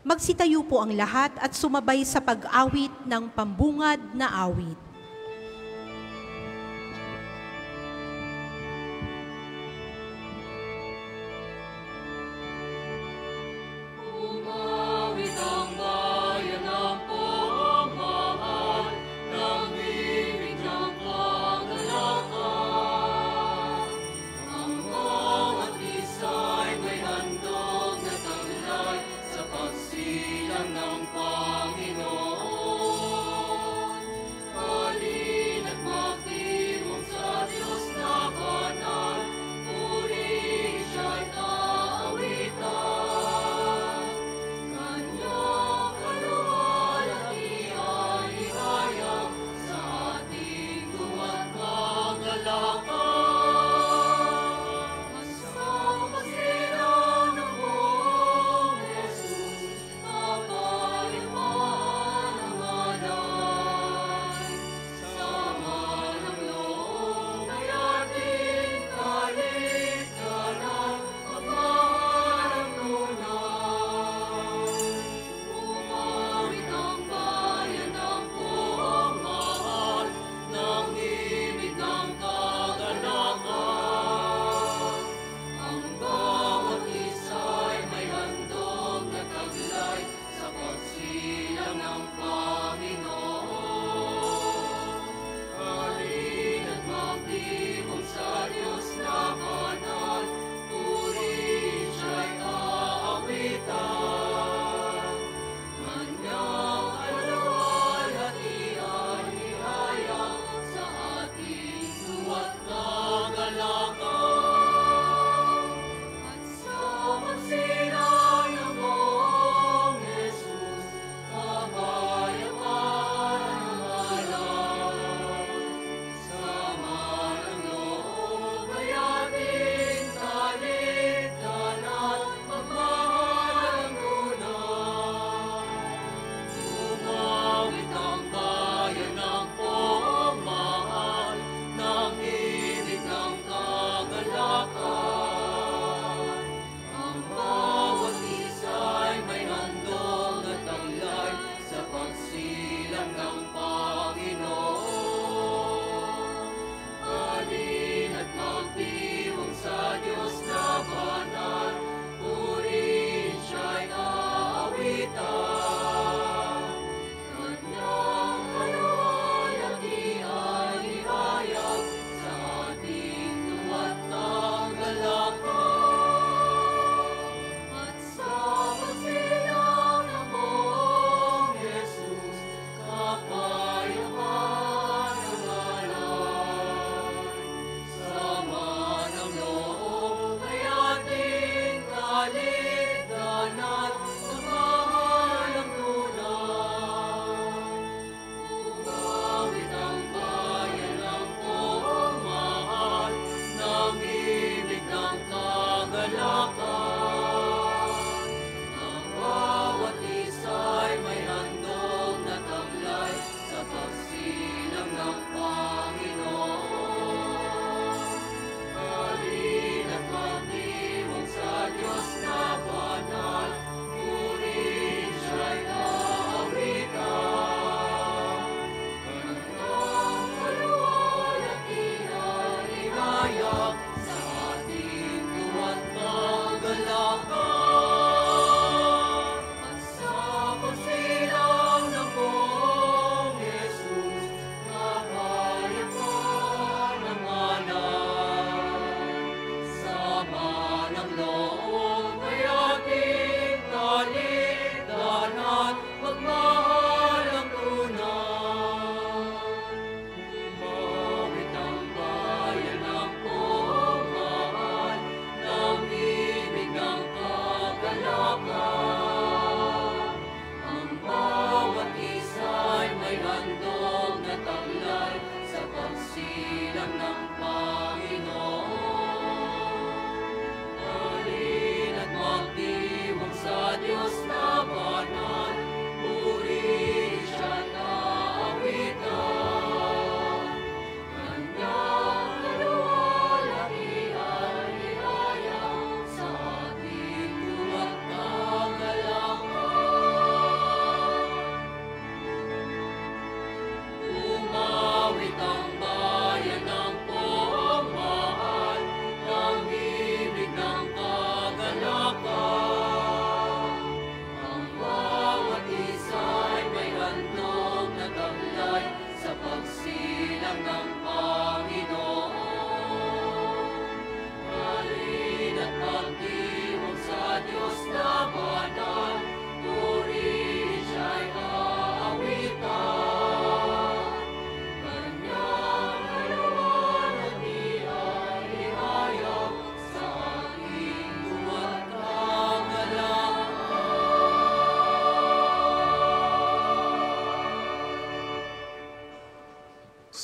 Magsitayo po ang lahat at sumabay sa pag-awit ng pambungad na awit. Ng Panginoon,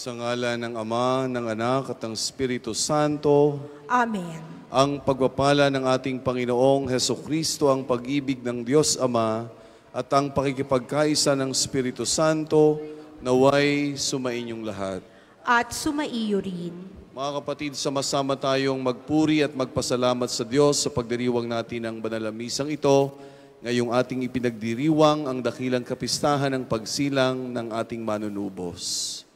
Sa ngalan ng Ama, ng Anak, at ng Espiritu Santo. Amen. Ang pagpapala ng ating Panginoong Hesukristo, ang pag-ibig ng Diyos Ama, at ang pakikipagkaisa ng Espiritu Santo, naway sumainyong lahat. At sumaiyo rin. Mga kapatid, sama-sama tayong magpuri at magpasalamat sa Diyos sa pagdiriwang natin ng banal na misang ito. Ngayong ating ipinagdiriwang ang dakilang kapistahan ng pagsilang ng ating manunubos.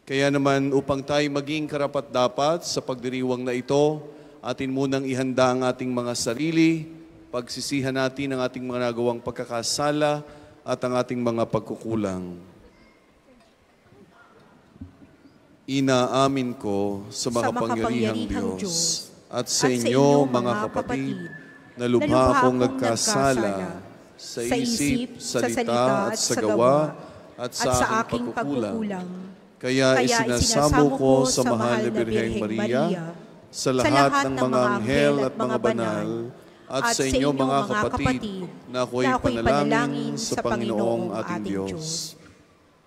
Kaya naman upang tayo maging karapat-dapat sa pagdiriwang na ito, atin munang ihanda ang ating mga sarili, pagsisihan natin ang ating mga nagawang pagkakasala at ang ating mga pagkukulang. Inaamin ko sa makapangyarihang Diyos at sa inyo mga kapatid, na lubha akong nagkasala sa isip, salita at sa gawa at sa aking pagkukulang. Kaya isinasamo ko sa mahal na Birheng Maria, sa lahat ng mga anghel at mga banal, at sa inyo mga kapatid, na ako'y panalangin sa Panginoong ating Diyos.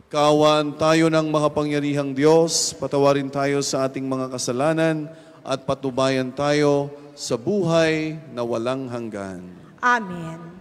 Kaawaan tayo ng makapangyarihang Diyos, patawarin tayo sa ating mga kasalanan, at patubayan tayo sa buhay na walang hanggan. Amen.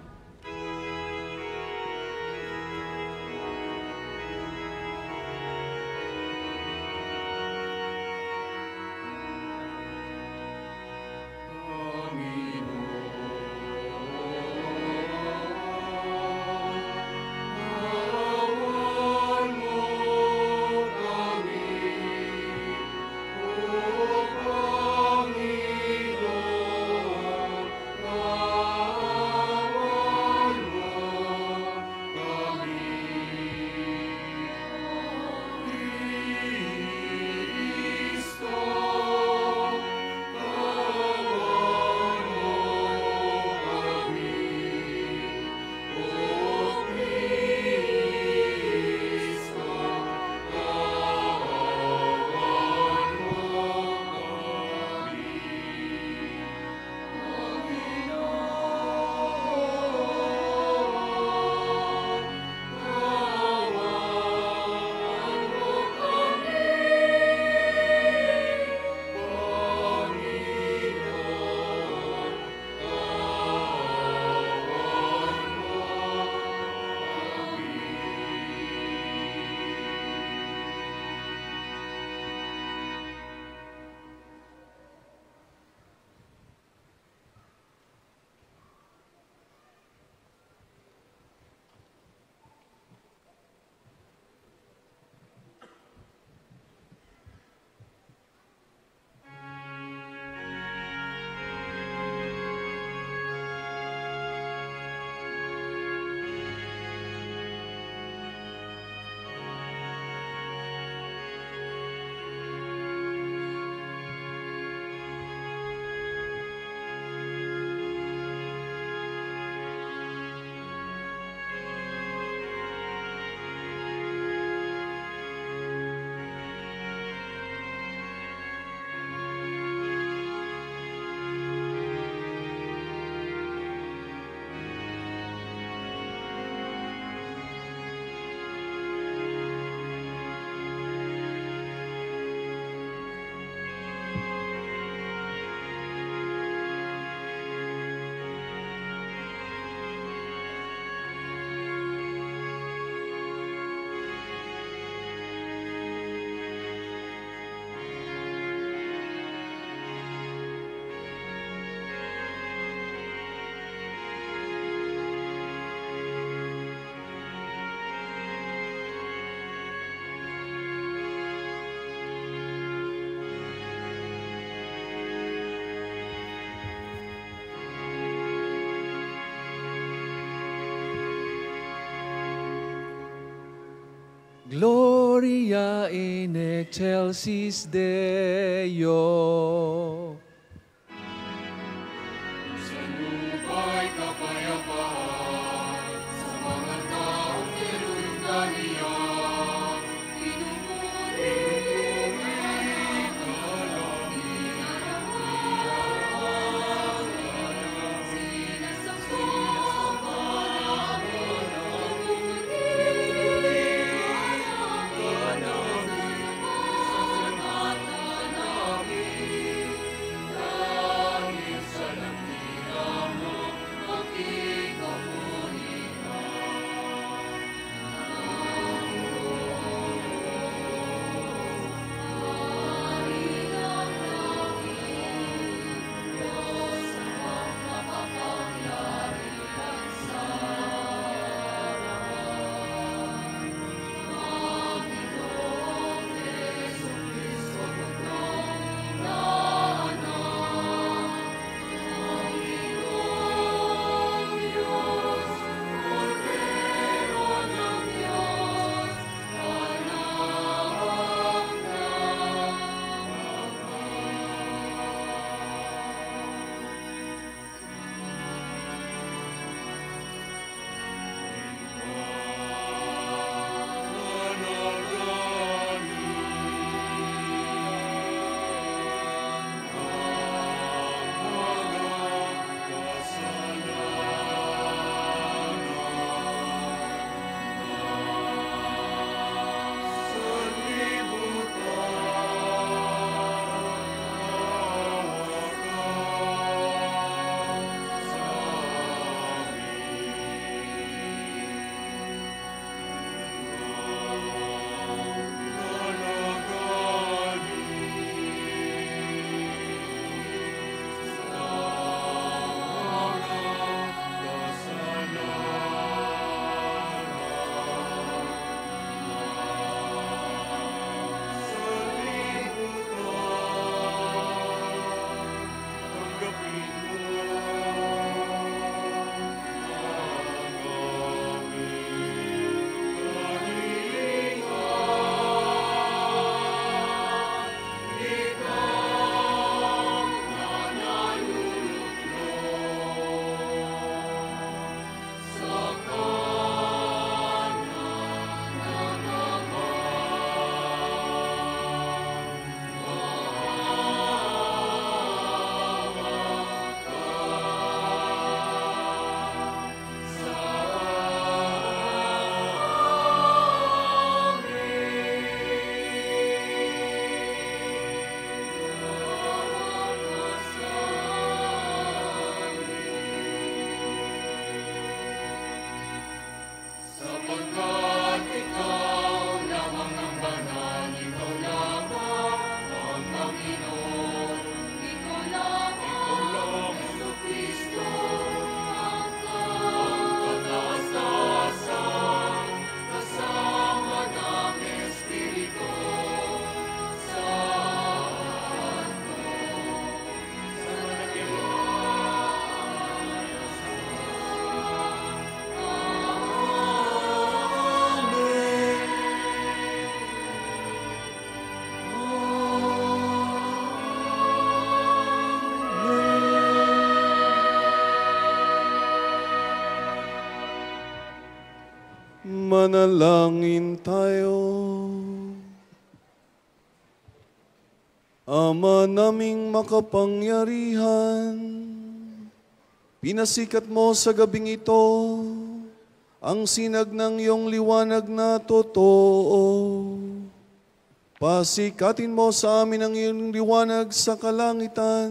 Gloria in excelsis Deo. Manalangin tayo. Ama naming makapangyarihan, pinasikat mo sa gabing ito ang sinag ng iyong liwanag na totoo. Pasikatin mo sa amin ang iyong liwanag sa kalangitan,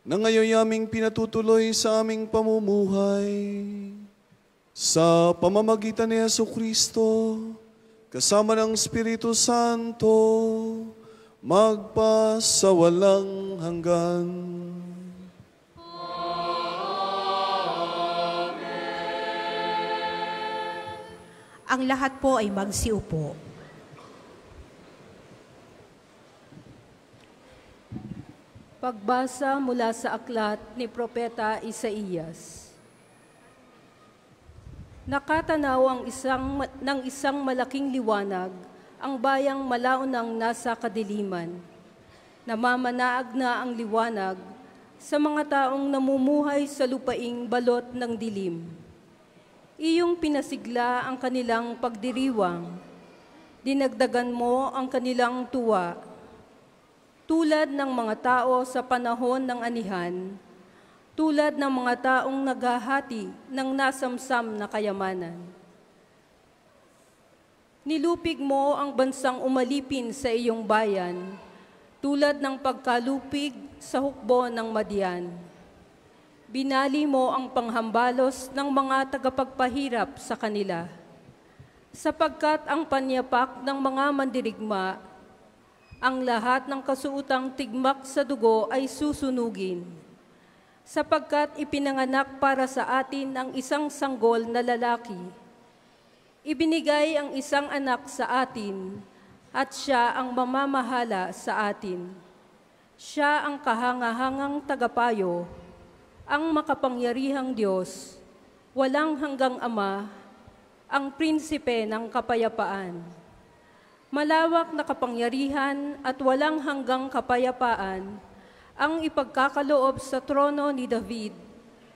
na ngayon aming pinatutuloy sa aming pamumuhay. Sa pamamagitan ni Jesucristo, kasama ng Espiritu Santo, magpasawalang hanggan. Ang lahat po ay magsiupo. Pagbasa mula sa aklat ni Propeta Isaías. Nakatanaw ng isang malaking liwanag ang bayang malaunang nasa kadiliman. Namamanaag na ang liwanag sa mga taong namumuhay sa lupaing balot ng dilim. Iyong pinasigla ang kanilang pagdiriwang. Dinagdagan mo ang kanilang tuwa. Tulad ng mga tao sa panahon ng anihan, tulad ng mga taong naghahati ng nasamsam na kayamanan. Nilupig mo ang bansang umalipin sa iyong bayan, tulad ng pagkalupig sa hukbo ng Madian. Binali mo ang panghambalos ng mga tagapagpahirap sa kanila, sapagkat ang panyapak ng mga mandirigma, ang lahat ng kasuutang tigmak sa dugo ay susunugin, sapagkat ipinanganak para sa atin ang isang sanggol na lalaki. Ibinigay ang isang anak sa atin, at siya ang mamamahala sa atin. Siya ang kahangahangang tagapayo, ang makapangyarihang Diyos, walang hanggang Ama, ang prinsipe ng kapayapaan. Malawak na kapangyarihan at walang hanggang kapayapaan ang ipagkakaloob sa trono ni David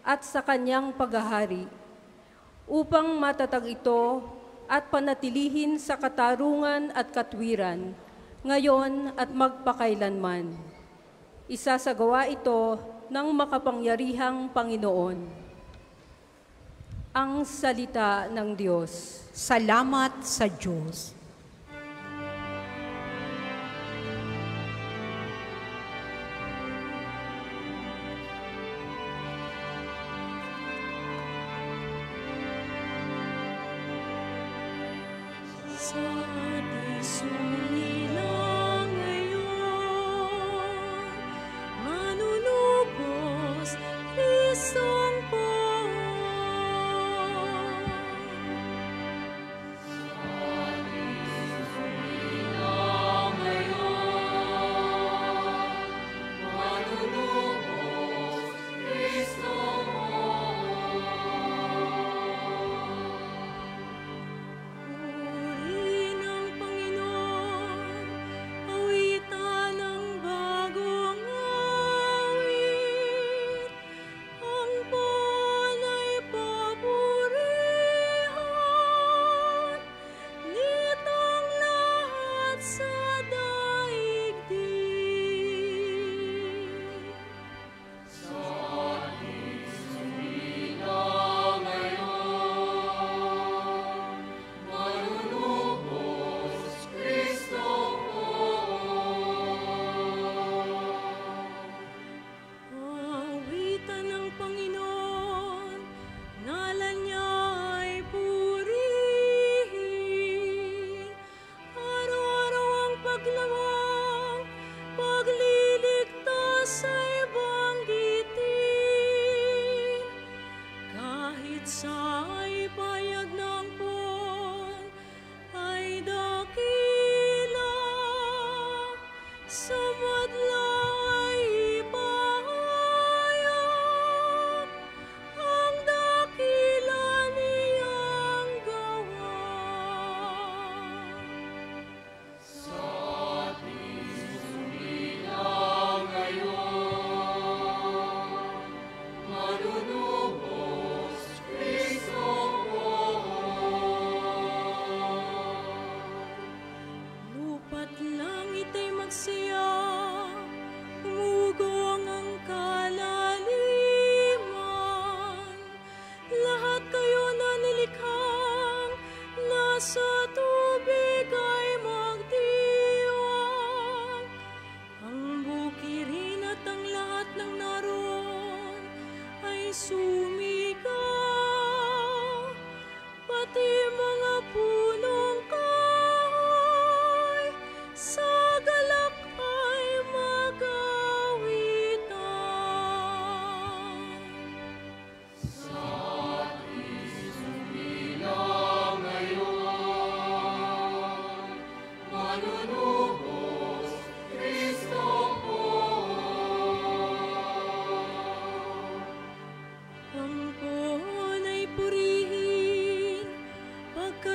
at sa kanyang paghahari, upang matatag ito at panatilihin sa katarungan at katwiran, ngayon at magpakailanman. Isasagawa ito ng makapangyarihang Panginoon. Ang salita ng Diyos. Salamat sa Diyos.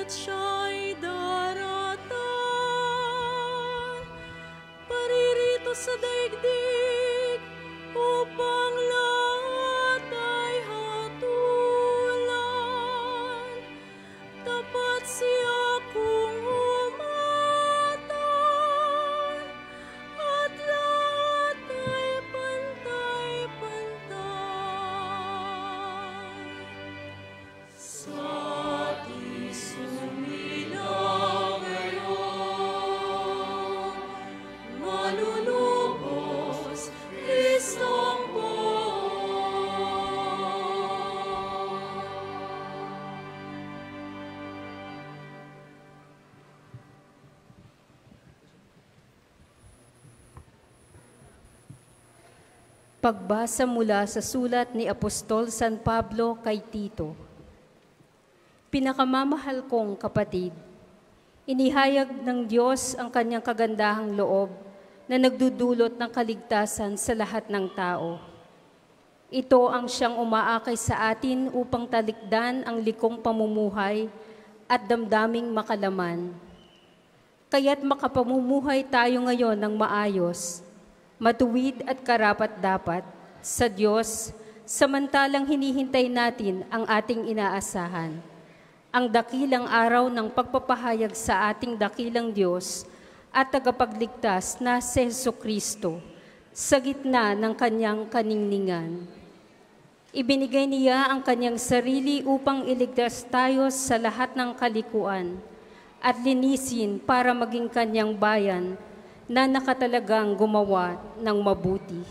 at siya'y daratan, paririto sa daigdig upang lahat ay hatulan. Tapat siya kung umatan, at lahat ay pantay-pantay. Sa ating sumilang ngayon, manunubos Kristong Pagbasa mula sa sulat ni Apostol San Pablo kay Tito. Pinakamamahal kong kapatid, inihayag ng Diyos ang kanyang kagandahang loob na nagdudulot ng kaligtasan sa lahat ng tao. Ito ang siyang umaakay sa atin upang talikdan ang likong pamumuhay at damdaming makalaman. Kaya't makapamumuhay tayo ngayon ng maayos, matuwid at karapat-dapat sa Diyos, samantalang hinihintay natin ang ating inaasahan, ang dakilang araw ng pagpapahayag sa ating dakilang Diyos at tagapagligtas na si Jesucristo sa gitna ng kanyang kaningningan. Ibinigay niya ang kanyang sarili upang iligtas tayo sa lahat ng kalikuan at linisin para maging kanyang bayan na nakatalagang gumawa ng mabuti.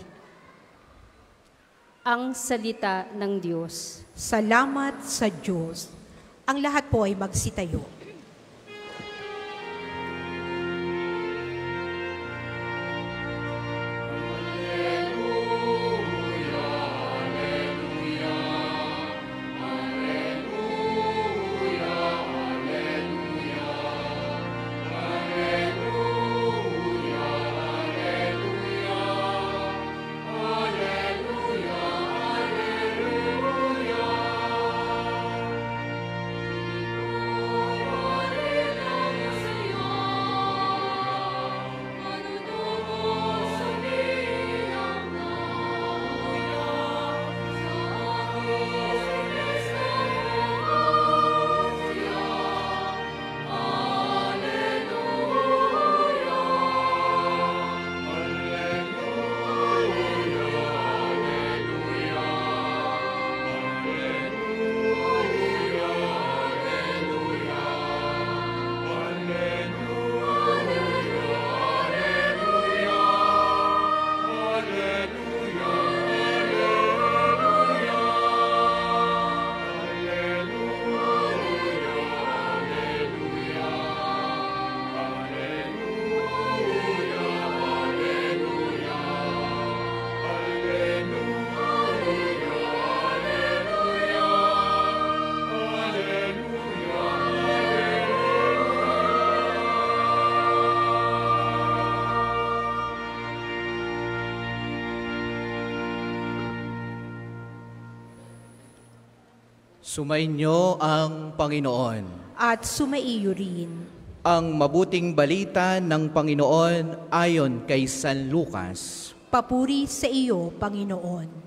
Ang salita ng Diyos. Salamat sa Diyos. Ang lahat po ay magsitayo. Sumainyo ang Panginoon. At sumaiyo rin. Ang mabuting balita ng Panginoon ayon kay San Lucas. Papuri sa iyo, Panginoon.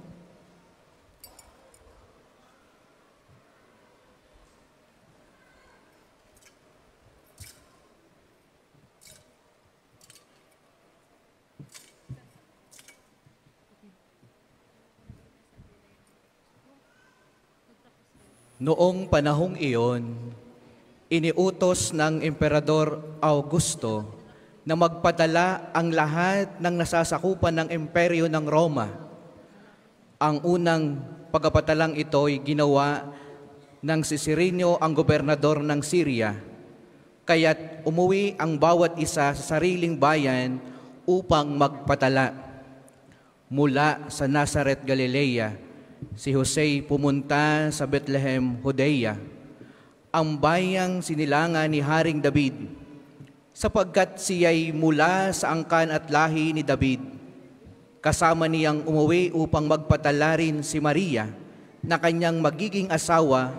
Noong panahong iyon, iniutos ng Emperador Augusto na magpadala ang lahat ng nasasakupan ng imperyo ng Roma. Ang unang pagpapadalang ito ay ginawa ng si Cirenio ang gobernador ng Syria, kaya't umuwi ang bawat isa sa sariling bayan upang magpadala. Mula sa Nazareth, Galilea, si Jose pumunta sa Bethlehem, Judea, ang bayang sinilangan ni Haring David, sapagkat siya'y mula sa angkan at lahi ni David. Kasama niyang umuwi upang magpadala rin si Maria, na kanyang magiging asawa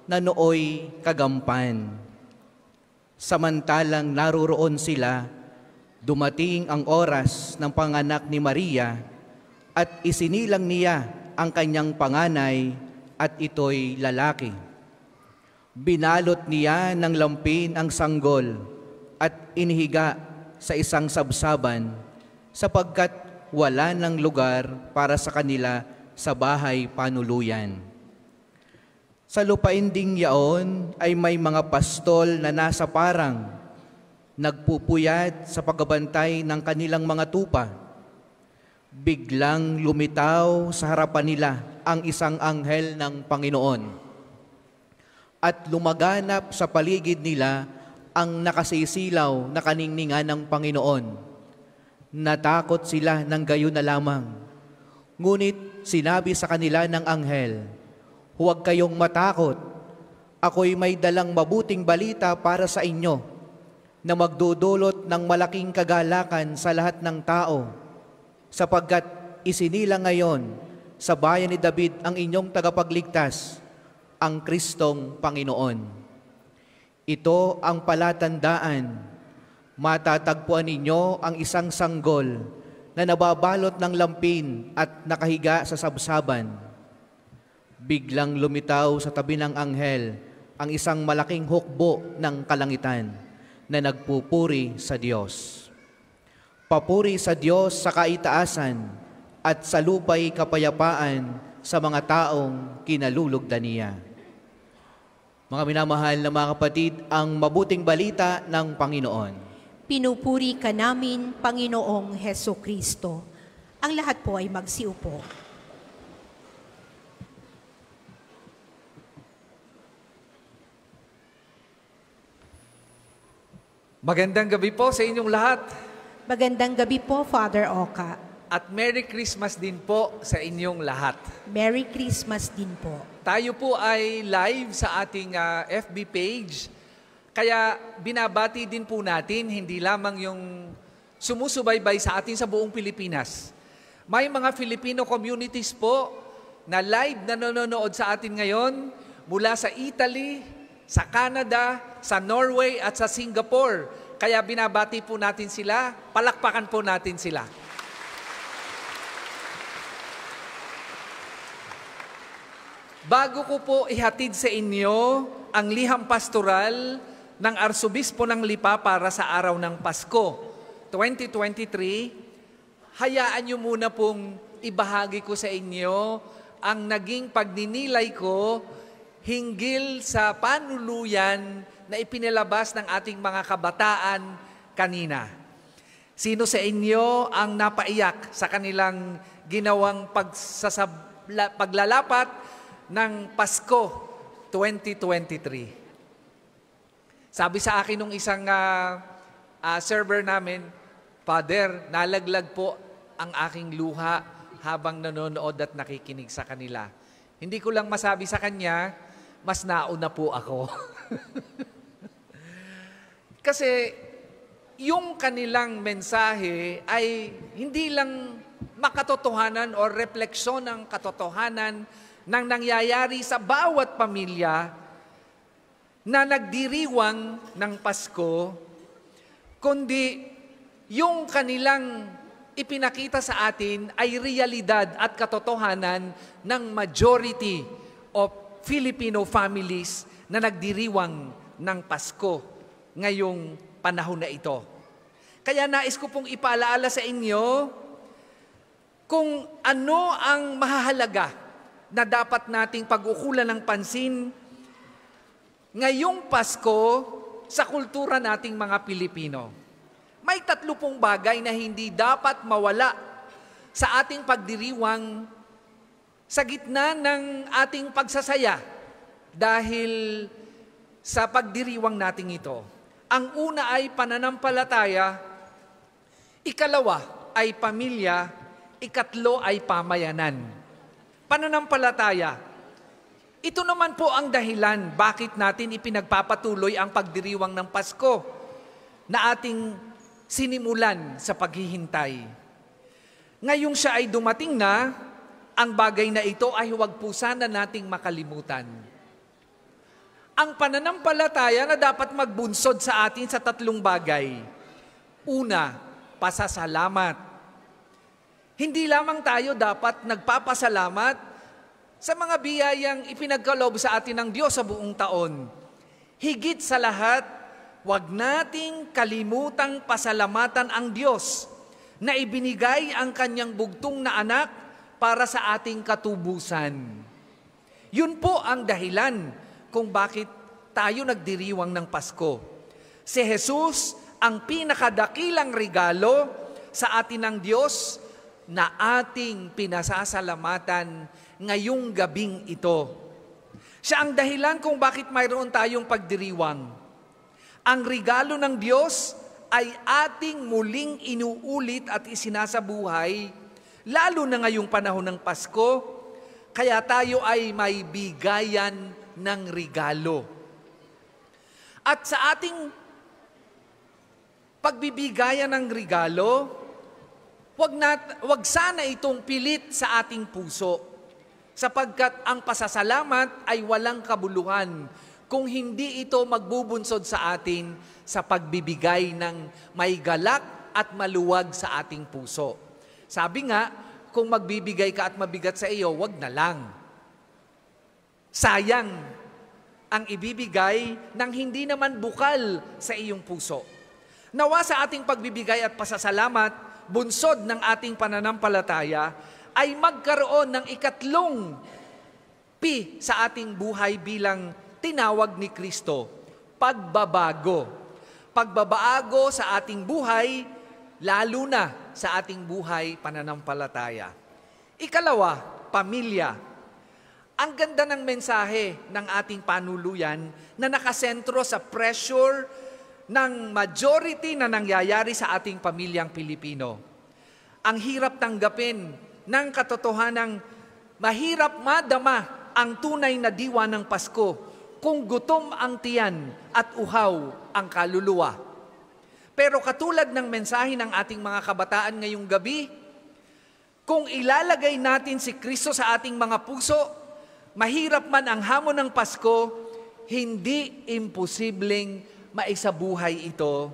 na nooy kagampan. Samantalang naruroon sila, dumating ang oras ng panganak ni Maria at isinilang niya ang kanyang panganay at ito'y lalaki. Binalot niya ng lampin ang sanggol at inihiga sa isang sabsaban sapagkat wala ng lugar para sa kanila sa bahay panuluyan. Sa lupain ding yaon ay may mga pastol na nasa parang, nagpupuyat sa pagbabantay ng kanilang mga tupa. Biglang lumitaw sa harapan nila ang isang anghel ng Panginoon. At lumaganap sa paligid nila ang nakasisilaw na kaningningan ng Panginoon. Natakot sila ng gayon na lamang. Ngunit sinabi sa kanila ng anghel, "Huwag kayong matakot. Ako'y may dalang mabuting balita para sa inyo na magdudulot ng malaking kagalakan sa lahat ng tao, sapagkat isinilang ngayon sa bayan ni David ang inyong tagapagligtas, ang Kristong Panginoon. Ito ang palatandaan. Matatagpuan ninyo ang isang sanggol na nababalot ng lampin at nakahiga sa sabsaban." Biglang lumitaw sa tabi ng anghel ang isang malaking hukbo ng kalangitan na nagpupuri sa Diyos. Papuri sa Diyos sa kaitaasan at sa lupa'y kapayapaan sa mga taong kinalulugdan niya. Mga minamahal na mga kapatid, ang mabuting balita ng Panginoon. Pinupuri ka namin, Panginoong Hesukristo. Ang lahat po ay magsiupo. Magandang gabi po sa inyong lahat. Magandang gabi po, Father Oka. At Merry Christmas din po sa inyong lahat. Merry Christmas din po. Tayo po ay live sa ating FB page. Kaya binabati din po natin, hindi lamang yung sumusubaybay sa atin sa buong Pilipinas. May mga Filipino communities po na live na nanonood sa atin ngayon mula sa Italy, sa Canada, sa Norway at sa Singapore. Kaya binabati po natin sila, palakpakan po natin sila. Bago ko po ihatid sa inyo ang liham pastoral ng Arsobispo ng Lipa para sa araw ng Pasko 2023, hayaan niyo muna pong ibahagi ko sa inyo ang naging pagninilay ko hinggil sa panuluyan na ipinalabas ng ating mga kabataan kanina. Sino sa inyo ang napaiyak sa kanilang ginawang paglalapat ng Pasko 2023? Sabi sa akin nung isang server namin, "Father, nalaglag po ang aking luha habang nanonood at nakikinig sa kanila." Hindi ko lang masabi sa kanya, mas nauna po ako. Kasi yung kanilang mensahe ay hindi lang makatotohanan o refleksyon ng katotohanan ng nangyayari sa bawat pamilya na nagdiriwang ng Pasko, kundi yung kanilang ipinakita sa atin ay realidad at katotohanan ng majority of Filipino families na nagdiriwang ng Pasko ngayong panahon na ito. Kaya nais ko pong ipaalaala sa inyo kung ano ang mahahalaga na dapat nating pag-ukulan ng pansin ngayong Pasko sa kultura nating mga Pilipino. May 3 pong bagay na hindi dapat mawala sa ating pagdiriwang sa gitna ng ating pagsasaya dahil sa pagdiriwang nating ito. Ang una ay pananampalataya, ikalawa ay pamilya, ikatlo ay pamayanan. Pananampalataya. Ito naman po ang dahilan bakit natin ipinagpapatuloy ang pagdiriwang ng Pasko na ating sinimulan sa paghihintay. Ngayong siya ay dumating na, ang bagay na ito ay huwag po sana nating makalimutan. ang pananampalataya na dapat magbunsod sa atin sa tatlong bagay. Una, pasasalamat. Hindi lamang tayo dapat nagpapasalamat sa mga biyayang ipinagkaloob sa atin ng Diyos sa buong taon. Higit sa lahat, huwag nating kalimutang pasalamatan ang Diyos na ibinigay ang kanyang bugtong na anak para sa ating katubusan. Yun po ang dahilan kung bakit tayo nagdiriwang ng Pasko. Si Jesus ang pinakadakilang regalo sa atin ng Diyos na ating pinasasalamatan ngayong gabing ito. Siya ang dahilan kung bakit mayroon tayong pagdiriwang. Ang regalo ng Diyos ay ating muling inuulit at isinasabuhay, lalo na ngayong panahon ng Pasko, kaya tayo ay may bigayan ng regalo. At sa ating pagbibigayan ng regalo, wag sana itong pilit sa ating puso, sapagkat ang pasasalamat ay walang kabuluhan kung hindi ito magbubunsod sa atin sa pagbibigay ng may galak at maluwag sa ating puso. Sabi nga, kung magbibigay ka at mabigat sa iyo, wag na lang. Sayang ang ibibigay nang hindi naman bukal sa iyong puso. Nawa sa ating pagbibigay at pasasalamat, bunsod ng ating pananampalataya, ay magkaroon ng ikatlong P sa ating buhay bilang tinawag ni Kristo, pagbabago. Pagbabago sa ating buhay, lalo na sa ating buhay pananampalataya. Ikalawa, pamilya. Ang ganda ng mensahe ng ating panuluyan na nakasentro sa pressure ng majority na nangyayari sa ating pamilyang Pilipino. Ang hirap tanggapin ng katotohanang mahirap madama ang tunay na diwa ng Pasko kung gutom ang tiyan at uhaw ang kaluluwa. Pero katulad ng mensahe ng ating mga kabataan ngayong gabi, kung ilalagay natin si Kristo sa ating mga puso, mahirap man ang hamon ng Pasko, hindi imposibleng maisabuhay ito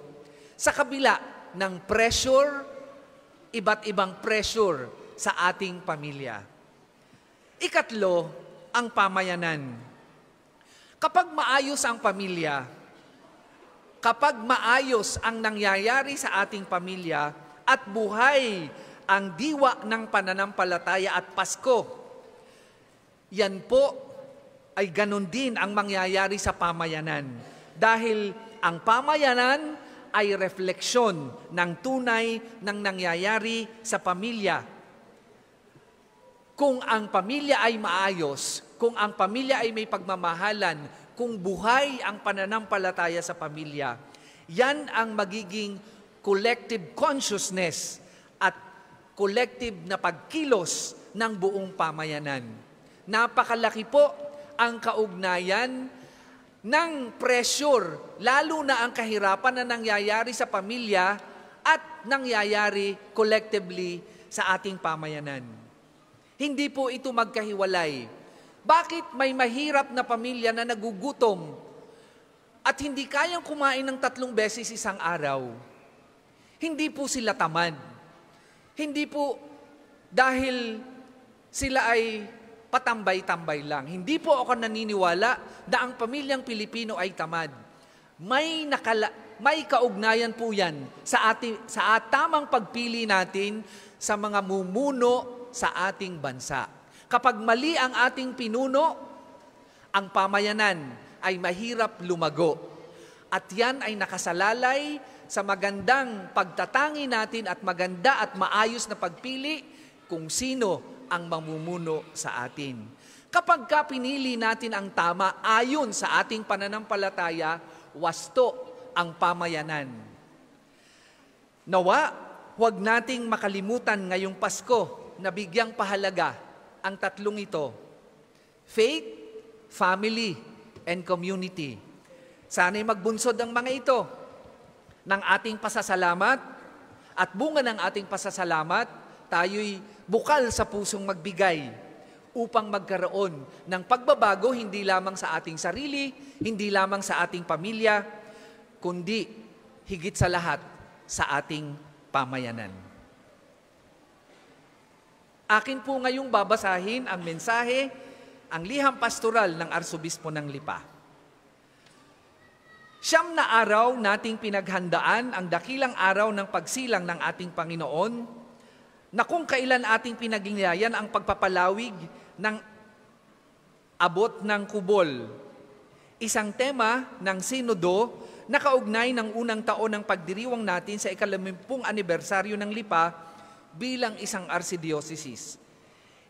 sa kabila ng pressure, iba't ibang pressure sa ating pamilya. Ikatlo, ang pamayanan. Kapag maayos ang pamilya, kapag maayos ang nangyayari sa ating pamilya at buhay ang diwa ng pananampalataya at Pasko, yan po ay ganun din ang mangyayari sa pamayanan. Dahil ang pamayanan ay refleksyon ng tunay ng nangyayari sa pamilya. Kung ang pamilya ay maayos, kung ang pamilya ay may pagmamahalan, kung buhay ang pananampalataya sa pamilya, yan ang magiging collective consciousness at collective na pagkilos ng buong pamayanan. Napakalaki po ang kaugnayan ng pressure, lalo na ang kahirapan na nangyayari sa pamilya at nangyayari collectively sa ating pamayanan. Hindi po ito magkahiwalay. Bakit may mahirap na pamilya na nagugutom at hindi kayang kumain ng 3 beses isang araw? Hindi po sila tamad. Hindi po dahil sila ay patambay-tambay lang. Hindi po ako naniniwala na ang pamilyang Pilipino ay tamad. May kaugnayan po yan sa tamang pagpili natin sa mga mumuno sa ating bansa. Kapag mali ang ating pinuno, ang pamayanan ay mahirap lumago. At yan ay nakasalalay sa magandang pagtatangi natin at maganda at maayos na pagpili kung sino ang mamumuno sa atin. Kapag pinili natin ang tama ayon sa ating pananampalataya, wasto ang pamayanan. Nawa, huwag nating makalimutan ngayong Pasko na bigyang pahalaga ang 3 ito: faith, family, and community. Sana'y magbunsod ang mga ito ng ating pasasalamat at bunga ng ating pasasalamat, tayo'y bukal sa pusong magbigay upang magkaroon ng pagbabago hindi lamang sa ating sarili, hindi lamang sa ating pamilya, kundi higit sa lahat sa ating pamayanan. Akin po ngayong babasahin ang mensahe, ang liham pastoral ng Arsobispo ng Lipa. 9 na araw nating pinaghandaan ang dakilang araw ng pagsilang ng ating Panginoon, na kung kailan ating pinagnilayan ang pagpapalawig ng abot ng kubol. Isang tema ng Sinodo na kaugnay ng unang taon ng pagdiriwang natin sa 50 anibersaryo ng Lipa bilang isang arsidiocesis.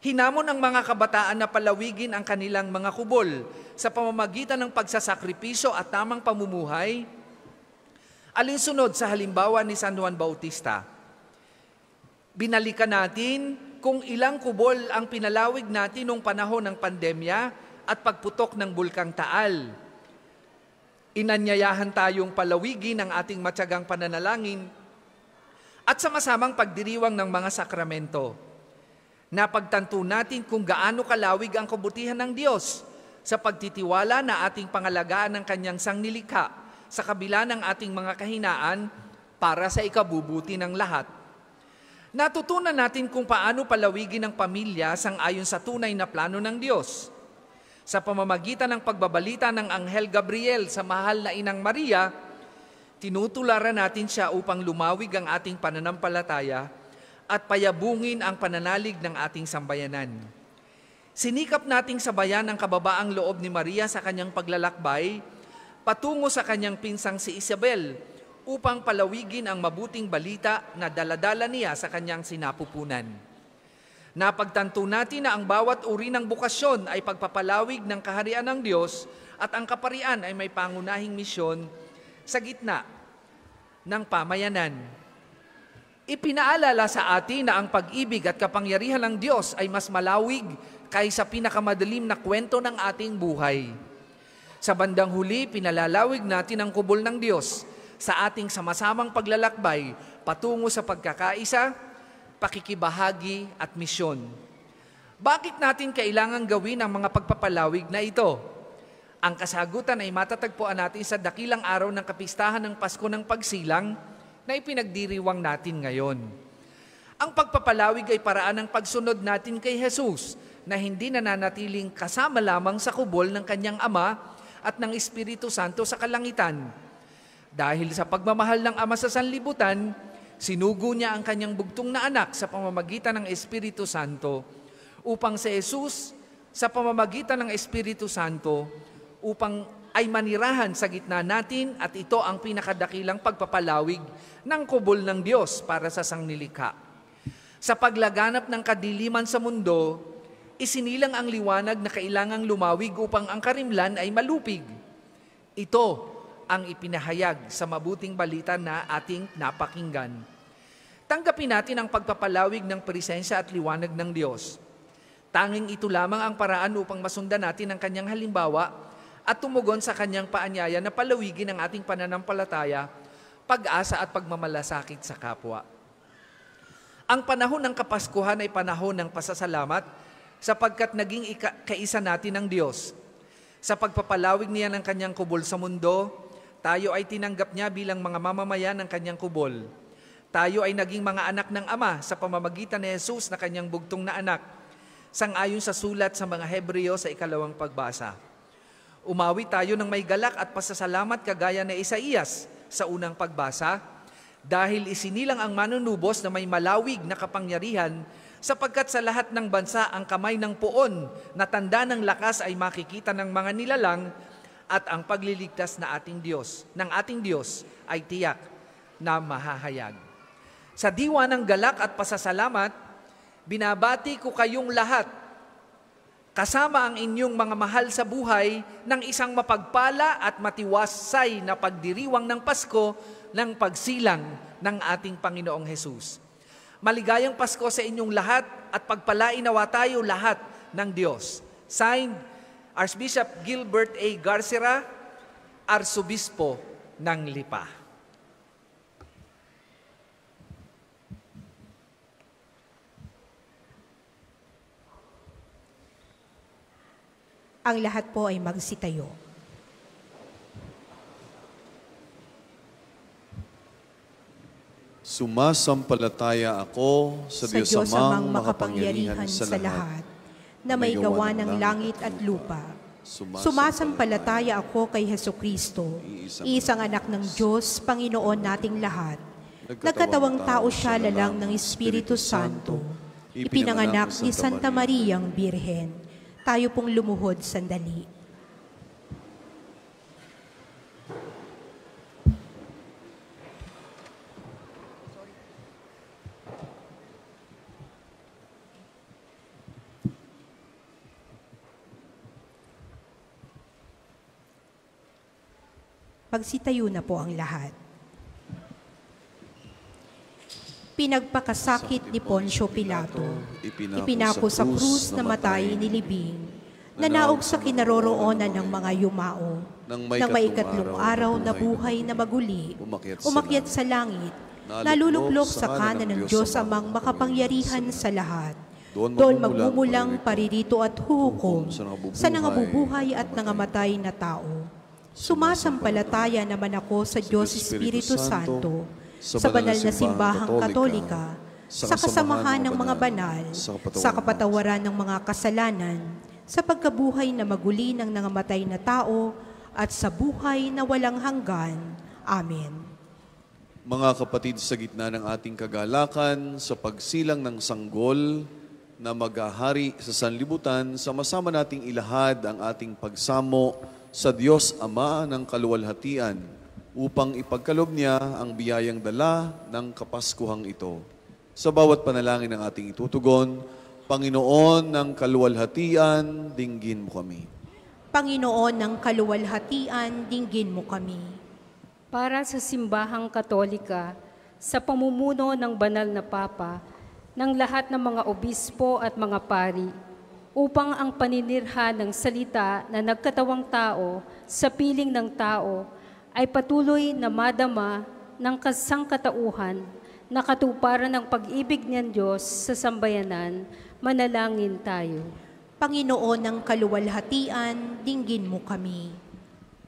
Hinamon ang mga kabataan na palawigin ang kanilang mga kubol sa pamamagitan ng pagsasakripisyo at tamang pamumuhay, alinsunod sa halimbawa ni San Juan Bautista. Binalikan natin kung ilang kubol ang pinalawig natin noong panahon ng pandemya at pagputok ng Bulkang Taal. Inanyayahan tayong palawigin ang ating matyagang pananalangin at sama-samang pagdiriwang ng mga sakramento. Napagtanto natin kung gaano kalawig ang kabutihan ng Diyos sa pagtitiwala na ating pangalagaan ng Kanyang sangnilikha sa kabila ng ating mga kahinaan para sa ikabubuti ng lahat. Natutunan natin kung paano palawigin ang pamilya sang-ayon sa tunay na plano ng Diyos. Sa pamamagitan ng pagbabalita ng Anghel Gabriel sa mahal na Inang Maria, tinutularan natin siya upang lumawig ang ating pananampalataya at payabungin ang pananalig ng ating sambayanan. Sinikap nating sabayan ang kababaang loob ni Maria sa kanyang paglalakbay patungo sa kanyang pinsang si Isabel upang palawigin ang mabuting balita na daladala niya sa kanyang sinapupunan. Napagtanto natin na ang bawat uri ng bukasyon ay pagpapalawig ng kaharian ng Diyos at ang kaparian ay may pangunahing misyon sa gitna ng pamayanan. Ipinaalala sa atin na ang pag-ibig at kapangyarihan ng Diyos ay mas malawig kaysa pinakamadilim na kwento ng ating buhay. Sa bandang huli, pinalalawig natin ang kubol ng Diyos sa ating sama-samang paglalakbay patungo sa pagkakaisa, pakikibahagi at misyon. Bakit natin kailangan gawin ang mga pagpapalawig na ito? Ang kasagutan ay matatagpuan natin sa dakilang araw ng kapistahan ng Pasko ng Pagsilang na ipinagdiriwang natin ngayon. Ang pagpapalawig ay paraan ng pagsunod natin kay Jesus na hindi nananatiling kasama lamang sa kubol ng kanyang Ama at ng Espiritu Santo sa kalangitan. Dahil sa pagmamahal ng Ama sa sanlibutan, sinugo niya ang kanyang bugtong na anak sa pamamagitan ng Espiritu Santo upang si Jesus sa pamamagitan ng Espiritu Santo upang ay manirahan sa gitna natin at ito ang pinakadakilang pagpapalawig ng kubol ng Diyos para sa sangnilikha. Sa paglaganap ng kadiliman sa mundo, isinilang ang liwanag na kailangang lumawig upang ang karimlan ay malupig. Ito ang ipinahayag sa mabuting balita na ating napakinggan. Tanggapin natin ang pagpapalawig ng presensya at liwanag ng Diyos. Tanging ito lamang ang paraan upang masundan natin ang kanyang halimbawa at tumugon sa kanyang paanyaya na palawigin ang ating pananampalataya, pag-asa at pagmamalasakit sa kapwa. Ang panahon ng Kapaskuhan ay panahon ng pasasalamat sapagkat naging kaisa natin ng Diyos. Sa pagpapalawig niya ng kanyang kubol sa mundo, tayo ay tinanggap niya bilang mga mamamayan ng kanyang kubol. Tayo ay naging mga anak ng Ama sa pamamagitan ni Jesus na kanyang bugtong na anak, sang-ayon sa sulat sa mga Hebreo sa 2 pagbasa. Umawi tayo ng may galak at pasasalamat kagaya ni Isaías sa unang pagbasa, dahil isinilang ang manunubos na may malawig na kapangyarihan, sapagkat sa lahat ng bansa ang kamay ng poon na tanda ng lakas ay makikita ng mga nilalang, at ang pagliligtas na ating Diyos ay tiyak na mahahayag. Sa diwa ng galak at pasasalamat, binabati ko kayong lahat, kasama ang inyong mga mahal sa buhay, ng isang mapagpala at matiwasay na pagdiriwang ng Pasko ng pagsilang ng ating Panginoong Hesus. Maligayang Pasko sa inyong lahat at pagpalain nawa tayo lahat ng Diyos. Signed, Archbishop Gilbert A. Garcera, Arsobispo ng Lipa. Ang lahat po ay magsitayo. Sumasampalataya ako sa Diyos amang makapangyarihan sa lahat, na may gawa ng langit at lupa. Sumasampalataya ako kay Hesukristo, isang anak ng Diyos, Panginoon nating lahat. Nagkatawang tao siya lalang ng Espiritu Santo. Ipinanganak ni Santa Mariang Birhen. Tayo pong lumuhod sandali. Pagsitayo na po ang lahat. Pinagpakasakit ni Poncio Pilato, ipinako sa krus na matay nilibing, nanaog sa kinaroroonan ng mga yumao, nang may ikatlong araw na buhay na maguli, umakyat sa langit, naluluklok sa kanan ng Diyos amang makapangyarihan sa lahat. Doon magmumulang paririto at huhukom sa nangabubuhay at nangamatay na tao. Sumasampalataya naman ako sa Diyos Espiritu Santo, sa banal na simbahang katolika, sa kasamahan ng mga banal, sa kapatawaran ng mga kasalanan, sa pagkabuhay na maguli ng nangamatay na tao, at sa buhay na walang hanggan. Amen. Mga kapatid, sa gitna ng ating kagalakan, sa pagsilang ng sanggol na maghahari sa sanlibutan, sama-sama nating ilahad ang ating pagsamo sa Diyos Ama ng kaluwalhatian upang ipagkaloob niya ang biyayang dala ng Kapaskuhang ito. Sa bawat panalangin ng ating itutugon, Panginoon ng kaluwalhatian, dinggin mo kami. Panginoon ng kaluwalhatian, dinggin mo kami. Para sa simbahang katolika, sa pamumuno ng banal na Papa, ng lahat ng mga obispo at mga pari, upang ang paninirhan ng salita na nagkatawang tao sa piling ng tao ay patuloy na madama ng kasangkatauhan na katuparan ng pag-ibig ng Diyos sa sambayanan. Manalangin tayo. Panginoon ng kaluwalhatian, dinggin mo kami.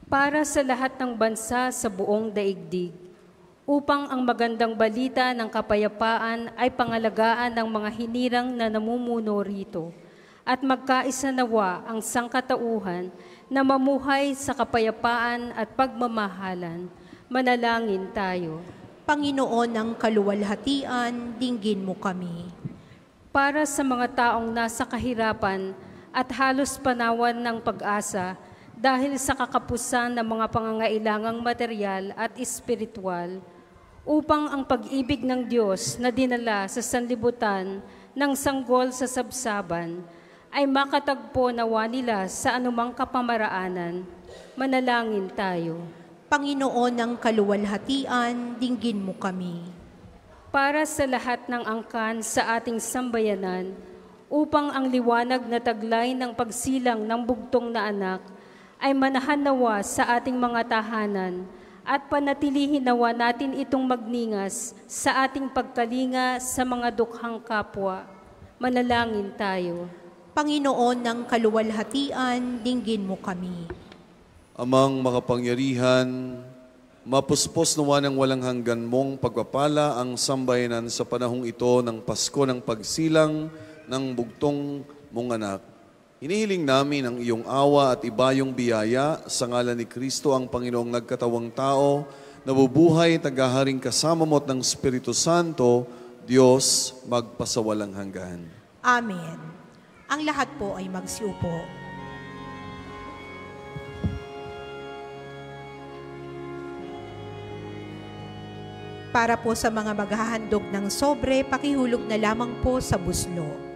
Para sa lahat ng bansa sa buong daigdig, upang ang magandang balita ng kapayapaan ay pangalagaan ng mga hinirang na namumuno rito, at magkaisa nawa ang sangkatauhan na mamuhay sa kapayapaan at pagmamahalan. Manalangin tayo. Panginoon ng kaluwalhatian, dinggin mo kami. Para sa mga taong nasa kahirapan at halos panawan ng pag-asa dahil sa kakapusan ng mga pangangailangang material at espiritual, upang ang pag-ibig ng Diyos na dinala sa sanlibutan ng sanggol sa sabsaban ay makatagpo nawa nila sa anumang kapamaraanan. Manalangin tayo. Panginoon ng kaluwalhatian, dinggin mo kami. Para sa lahat ng angkan sa ating sambayanan, upang ang liwanag na taglay ng pagsilang ng bugtong na anak ay manahan nawa sa ating mga tahanan at panatilihin nawa natin itong magningas sa ating pagkalinga sa mga dukhang kapwa. Manalangin tayo. Panginoon ng kaluwalhatian, dinggin mo kami. Amang makapangyarihan, mapuspos nawa ng walang hanggan mong pagpapala ang sambayanan sa panahong ito ng Pasko ng pagsilang ng bugtong mong anak. Hinihiling namin ang iyong awa at ibayong biyaya sa ngalan ni Kristo ang Panginoong nagkatawang tao, nabubuhay, tagaharing kasama mo at ng Espiritu Santo, Diyos magpasawalang hanggan. Amen. Ang lahat po ay magsiupo. Para po sa mga maghahandog ng sobre, pakihulog na lamang po sa buslo.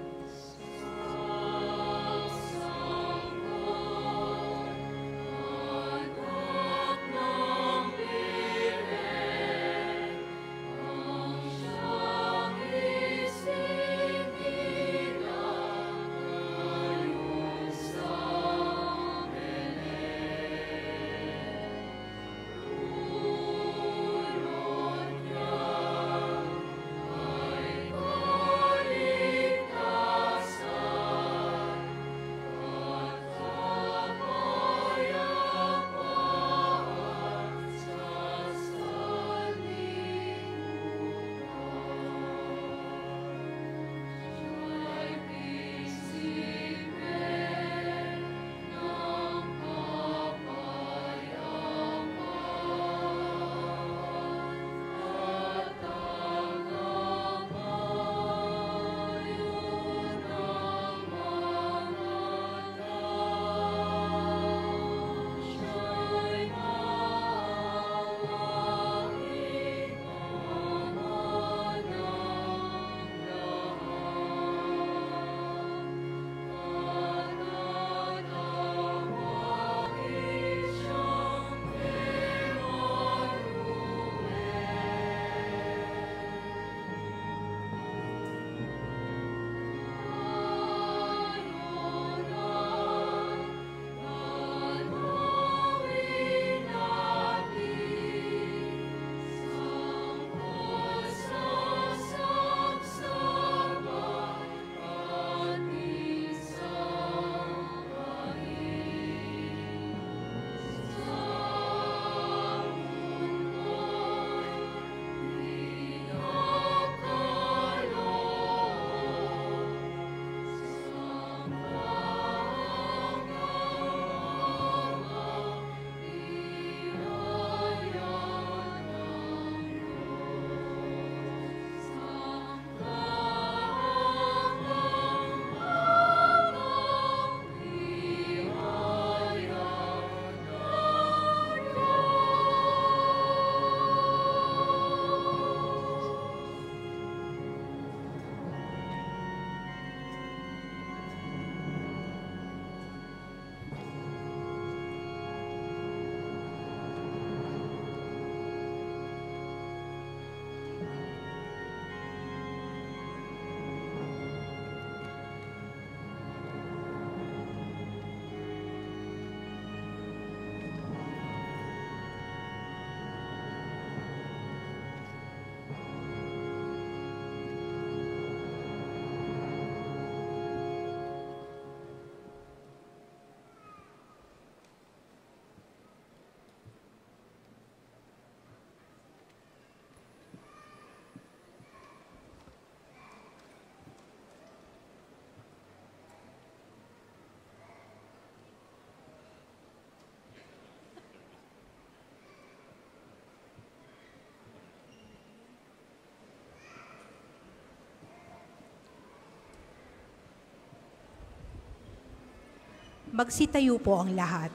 Magsitayo po ang lahat.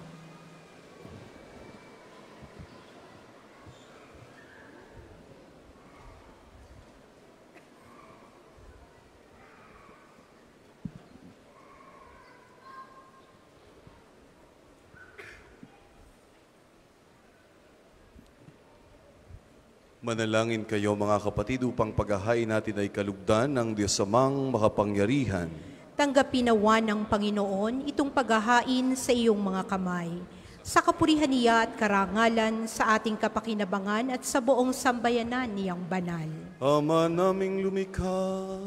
Manalangin kayo mga kapatid upang paghahain natin ay kalugdan ng Diyos Amang makapangyarihan. Tanggapin nawa ng Panginoon itong paghahain sa iyong mga kamay, sa kapurihan niya at karangalan sa ating kapakinabangan at sa buong sambayanan niyang banal. Ama naming lumikha,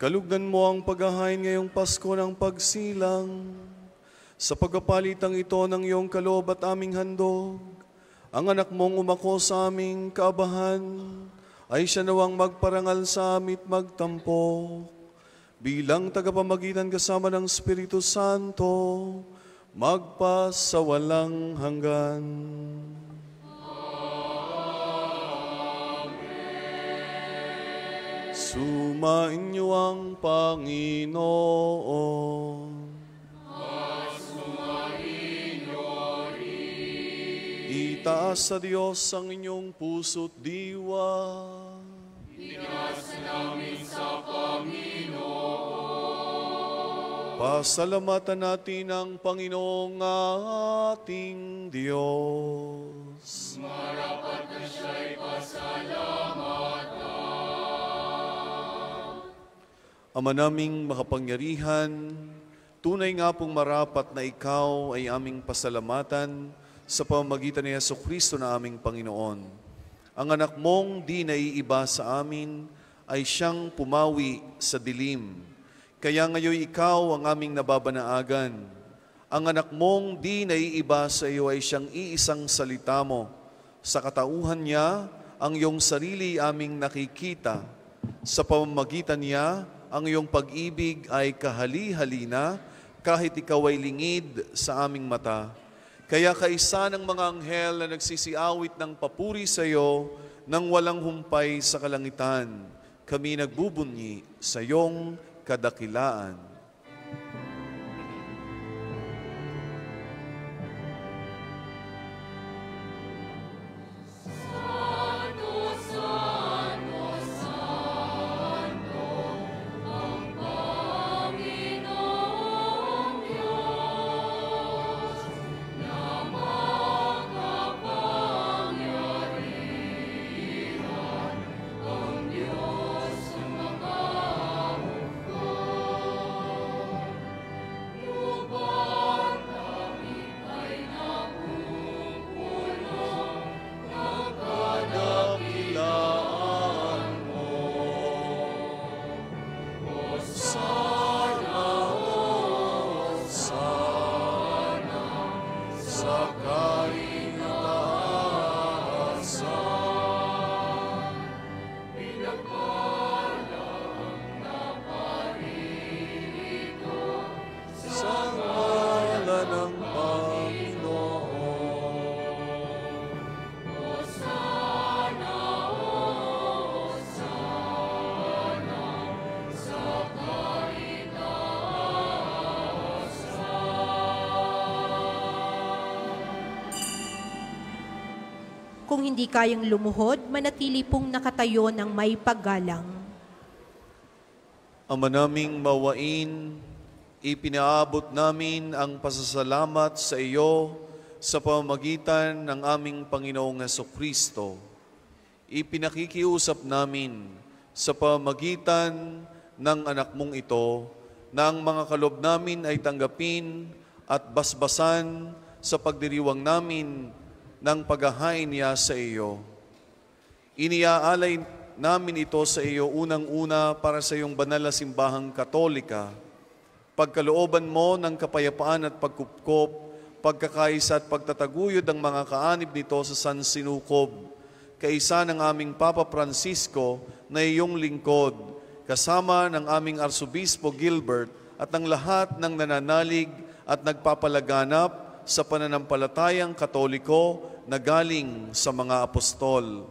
kalugdan mo ang paghahain ngayong Pasko ng pagsilang. Sa pagpapalitang ito ng iyong kaloob at aming handog, ang anak mong umako sa aming kaabahan, ay siya nawang magparangal sa amit magtampo. Bilang tagapamagitan kasama ng Espiritu Santo, magpasawalang hanggan. Amen. Sumainyo ang Panginoon. Itaas sa Diyos ang inyong puso't diwa. Itaas namin sa Panginoon. Pasalamatan natin ang Panginoong ating Diyos. Marapat na siya'y pasalamatan. Ama naming makapangyarihan, tunay nga pong marapat na ikaw ay aming pasalamatan sa pamamagitan ni Jesucristo na aming Panginoon. Ang anak mong di naiiba sa amin ay siyang pumawi sa dilim. Kaya ngayon ikaw ang aming nababanaagan. Ang anak mong di naiiba sa iyo ay siyang iisang salita mo. Sa katauhan niya, ang iyong sarili aming nakikita. Sa pamamagitan niya, ang iyong pag-ibig ay kahali-halina kahit ikaw ay lingid sa aming mata. Kaya kaisa ng mga anghel na nagsisiawit ng papuri sa iyo nang walang humpay sa kalangitan, kami nagbubunyi sa iyong kadakilaan. Kung hindi kayang lumuhod, manatili pong nakatayo ng may paggalang. Ama naming mawain, ipinaabot namin ang pasasalamat sa iyo sa pamamagitan ng aming Panginoong Jesucristo. Ipinakikiusap namin sa pamamagitan ng anak mong ito na ang mga kaloob namin ay tanggapin at basbasan sa pagdiriwang namin ng paghahain niya sa iyo. Iniaalay namin ito sa iyo unang-una para sa iyong banal na simbahang Katolika. Pagkalooban mo ng kapayapaan at pagkupkop, pagkakaisa at pagtataguyod ang mga kaanib nito sa San Sinukob, kaisa ng aming Papa Francisco na iyong lingkod, kasama ng aming Arsobispo Gilbert at ng lahat ng nananalig at nagpapalaganap sa pananampalatayang Katoliko na galing sa mga apostol.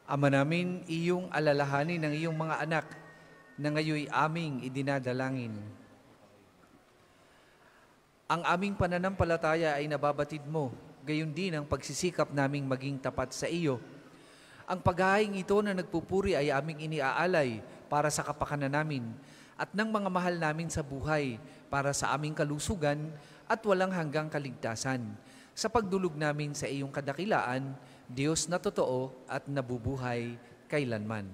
Ama namin, iyong alalahanin ng iyong mga anak na ngayoy aming idinadalangin. Ang aming pananampalataya ay nababatid mo, gayon din ang pagsisikap naming maging tapat sa iyo. Ang paghahaing ito na nagpupuri ay aming iniaalay para sa kapakanan namin at ng mga mahal namin sa buhay para sa aming kalusugan at walang hanggang kaligtasan. Sa pagdulog namin sa iyong kadakilaan, Diyos na totoo at nabubuhay kailanman.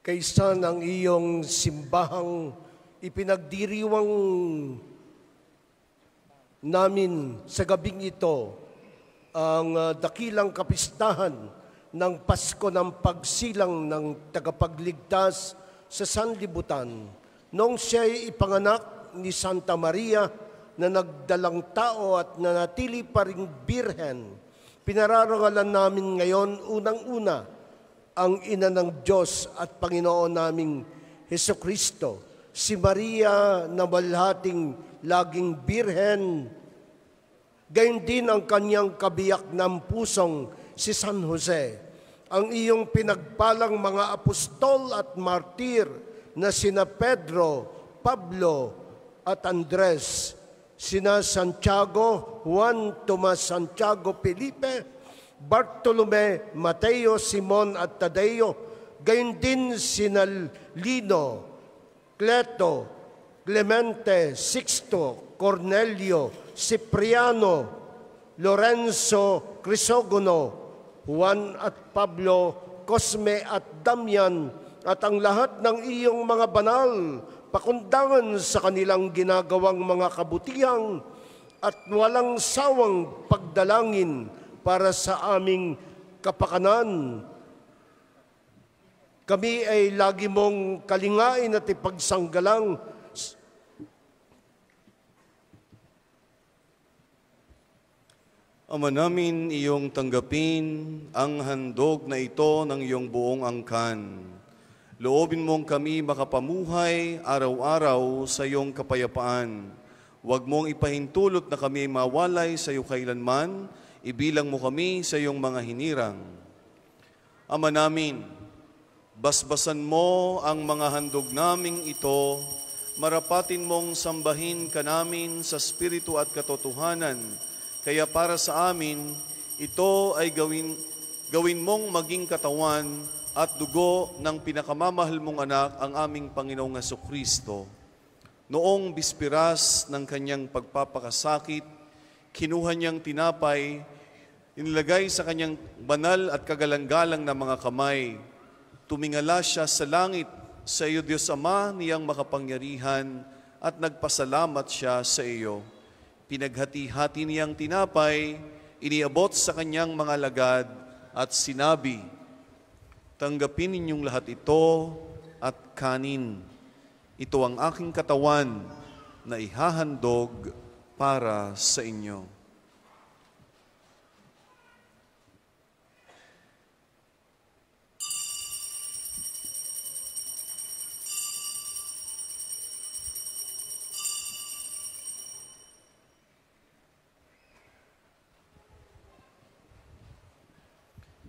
Kaysa ng iyong simbahang ipinagdiriwang namin sa gabing ito, ang dakilang kapistahan ng Pasko ng pagsilang ng tagapagligtas sa sanlibutan, noong siya'y ipanganak ni Santa Maria na nagdalang tao at nanatili pa ring birhen. Pinararangalan namin ngayon unang-una ang ina ng Diyos at Panginoon naming Hesukristo, si Maria na malhating laging birhen, gayon din ang kanyang kabiyak ng pusong si San Jose, ang iyong pinagpalang mga apostol at martir na sina Pedro, Pablo at Andres, sina Santiago, Juan, Tomas, Santiago, Felipe, Bartolome, Mateo, Simon at Tadeo, gayon din sina Lino, Cleto, Clemente, Sixto, Cornelio, Cipriano, Lorenzo, Crisogono, Juan at Pablo, Cosme at Damian, at ang lahat ng iyong mga banal, pakundangan sa kanilang ginagawang mga kabutihang at walang sawang pagdalangin para sa aming kapakanan. Kami ay lagi mong kalingain at ipagsanggalang Ama namin, iyong tanggapin ang handog na ito ng iyong buong angkan. Loobin mong kami makapamuhay araw-araw sa iyong kapayapaan. Huwag mong ipahintulot na kami mawalay sa iyo kailanman, ibilang mo kami sa iyong mga hinirang. Ama namin, basbasan mo ang mga handog naming ito, marapatin mong sambahin ka namin sa spiritu at katotohanan, kaya para sa amin, ito ay gawin mong maging katawan at dugo ng pinakamamahal mong anak, ang aming Panginoong Hesukristo. Noong bispiras ng kanyang pagpapakasakit, kinuha niyang tinapay, inilagay sa kanyang banal at kagalang-galang na mga kamay. Tumingala siya sa langit, sa iyo Diyos Ama niyang makapangyarihan, at nagpasalamat siya sa iyo. Pinaghati-hati niyang tinapay, iniabot sa kanyang mga lagad at sinabi, tanggapin ninyong lahat ito at kanin. Ito ang aking katawan na ihahandog para sa inyo.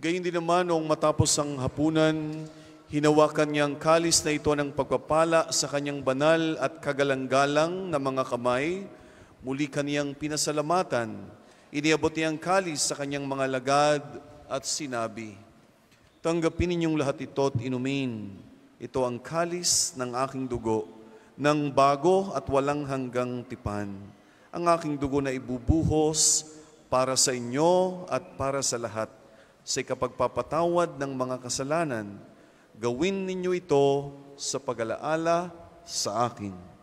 Gayun din naman, noong matapos ang hapunan, hinawakan niyang kalis na ito ng pagpapala sa kanyang banal at kagalang-galang na mga kamay. Muli kaniyang pinasalamatan. Iniabot niyang kalis sa kanyang mga lagad at sinabi, tanggapin ninyong lahat ito at inumin. Ito ang kalis ng aking dugo, ng bago at walang hanggang tipan. Ang aking dugo na ibubuhos para sa inyo at para sa lahat, sa ikapagpapatawad ng mga kasalanan. Gawin ninyo ito sa pag-alaala sa akin.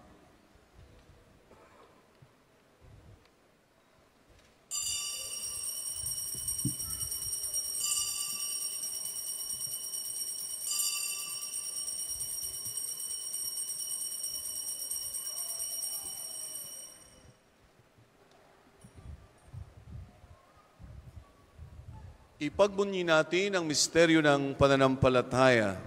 Ipagbunyi natin ang misteryo ng pananampalataya.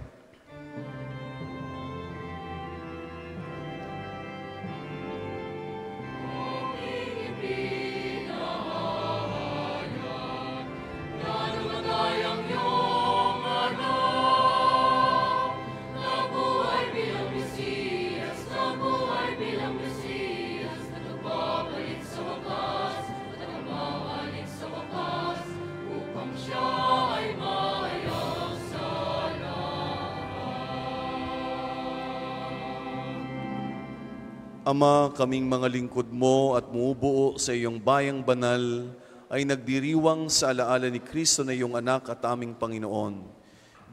Ama, kaming mga lingkod mo at mubuo sa iyong bayang banal ay nagdiriwang sa alaala ni Kristo na iyong anak at aming Panginoon.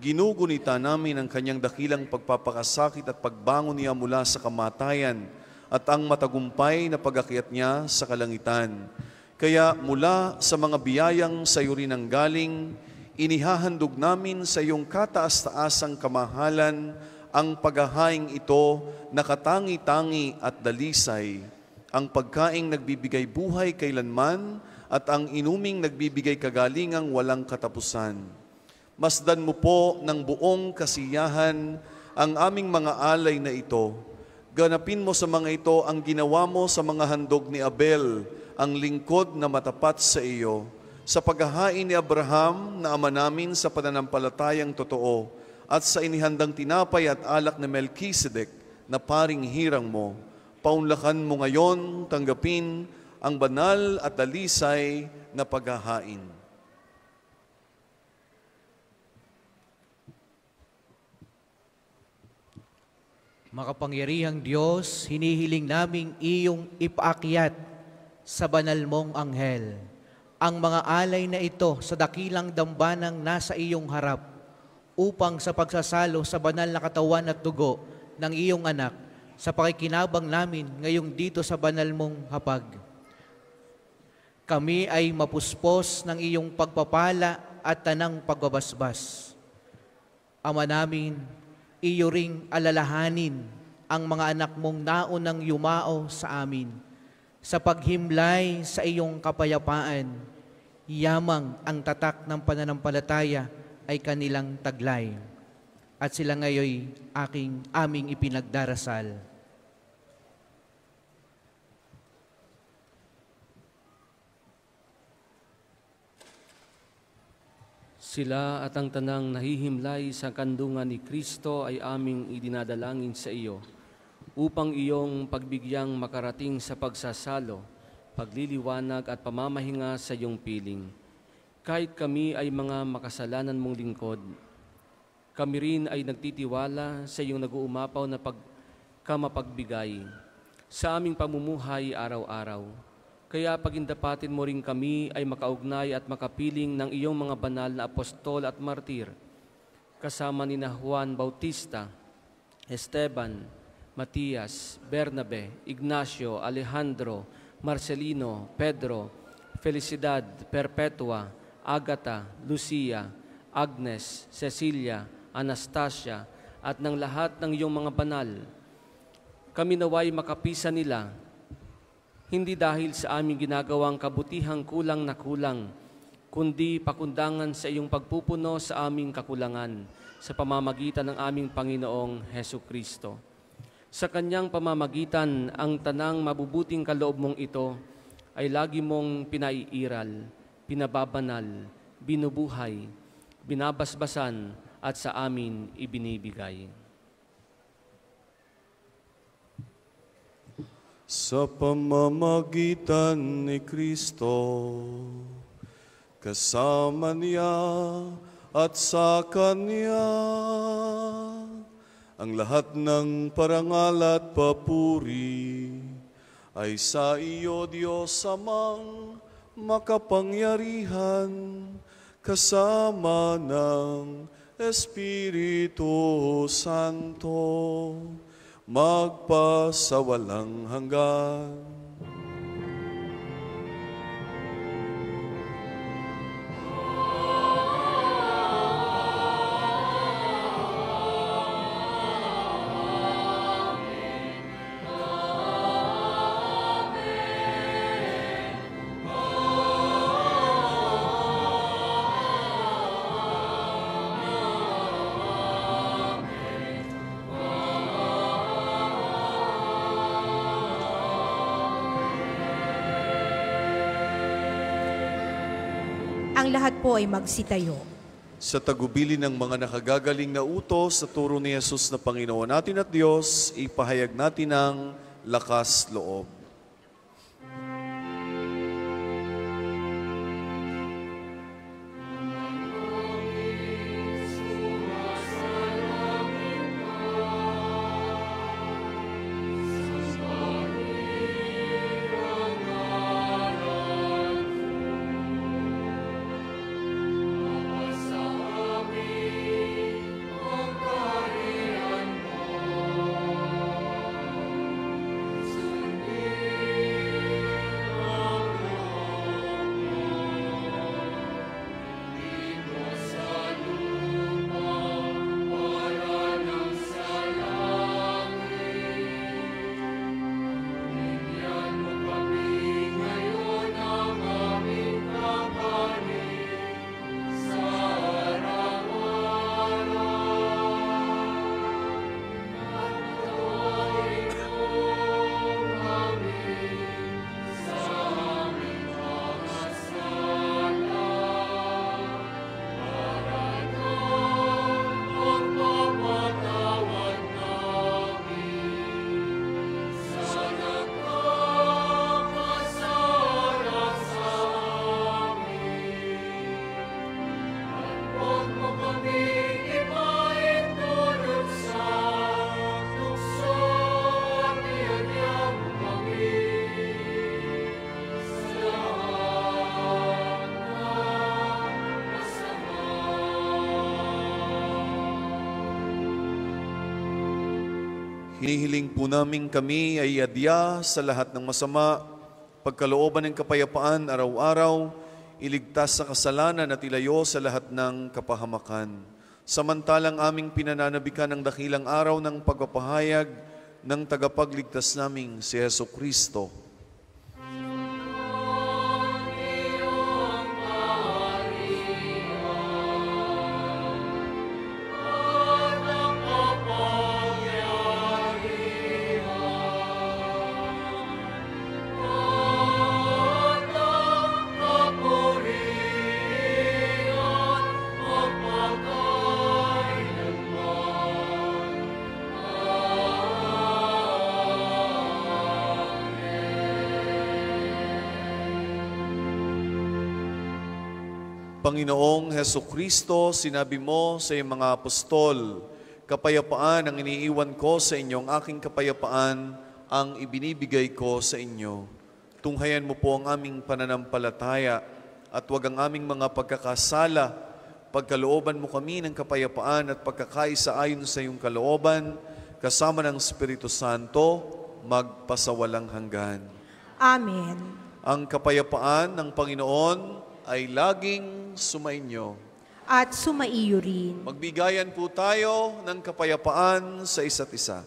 Ginugunita namin ang kanyang dakilang pagpapakasakit at pagbangon niya mula sa kamatayan at ang matagumpay na pag-akyat niya sa kalangitan. Kaya mula sa mga biyayang sa iyo rin ang galing, inihahandog namin sa iyong kataas-taasang kamahalan ang paghahaing ito na katangi-tangi at dalisay, ang pagkaing nagbibigay buhay kailanman at ang inuming nagbibigay kagalingang walang katapusan. Masdan mo po ng buong kasiyahan ang aming mga alay na ito. Ganapin mo sa mga ito ang ginawa mo sa mga handog ni Abel, ang lingkod na matapat sa iyo, sa paghahain ni Abraham na ama namin sa pananampalatayang totoo, at sa inihandang tinapay at alak na Melchizedek na paring hirang mo. Paunlakan mo ngayon, tanggapin ang banal at dalisay na paghahain. Makapangyarihang Diyos, hinihiling naming iyong ipaakyat sa banal mong anghel ang mga alay na ito sa dakilang dambanang nasa iyong harap, upang sa pagsasalo sa banal na katawan at dugo ng iyong anak, sa pakikinabang namin ngayong dito sa banal mong hapag. Kami ay mapuspos ng iyong pagpapala at tanang pagbabasbas. Ama namin, iyo ring alalahanin ang mga anak mong naunang yumao sa amin. Sa paghimlay sa iyong kapayapaan, yamang ang tatak ng pananampalataya ay kanilang taglay, at sila ngayoy aming ipinagdarasal. Sila at ang tanang nahihimlay sa kandungan ni Kristo ay aming idinadalangin sa iyo, upang iyong pagbigyang makarating sa pagsasalo, pagliliwanag at pamamahinga sa iyong piling. Kahit kami ay mga makasalanan mong lingkod, kami rin ay nagtitiwala sa iyong nag-uumapaw na pagkamapagbigay sa aming pamumuhay araw-araw. Kaya pagindapatin mo rin kami ay makaugnay at makapiling ng iyong mga banal na apostol at martir, kasama ni Juan Bautista, Esteban, Matias, Bernabe, Ignacio, Alejandro, Marcelino, Pedro, Felicidad, Perpetua, Agata, Lucia, Agnes, Cecilia, Anastasia, at ng lahat ng iyong mga banal. Kami naway makapisa nila, hindi dahil sa aming ginagawang kabutihang kulang na kulang, kundi pakundangan sa iyong pagpupuno sa aming kakulangan sa pamamagitan ng aming Panginoong Hesu Kristo. Sa kanyang pamamagitan, ang tanang mabubuting kaloob mong ito ay lagi mong pinaiiral, pinababanal, binubuhay, binabasbasan at sa amin ibinibigay. Sa pamamagitan ni Kristo, kasama niya at sa Kanya, ang lahat ng parangal at papuri ay sa iyo, Diyos Amang makapangyarihan, kasama ng Espiritu Santo, magpasawalang hanggan. Ang lahat po ay magsitayo. Sa tagubili ng mga nakagagaling na utos sa turo ni Jesus na Panginoon natin at Diyos, ipahayag natin ang lakas loob. Hinihiling po namin kami ay adya sa lahat ng masama, pagkalooban ng kapayapaan araw-araw, iligtas sa kasalanan at ilayo sa lahat ng kapahamakan. Samantalang aming pinananabikan ng dakilang araw ng pagpapahayag ng tagapagligtas naming si Heso Kristo. Panginoong Heso Kristo, sinabi mo sa iyong mga apostol, kapayapaan ang iniiwan ko sa inyong aking kapayapaan ang ibinibigay ko sa inyo. Tunghayan mo po ang aming pananampalataya at huwag ang aming mga pagkakasala. Pagkalooban mo kami ng kapayapaan at pagkakaisa ayon sa iyong kalooban, kasama ng Espiritu Santo, magpasawalang hanggan. Amen. Ang kapayapaan ng Panginoon ay laging sumainyo. At sumaiyo rin. Magbigayan po tayo ng kapayapaan sa isa't isa.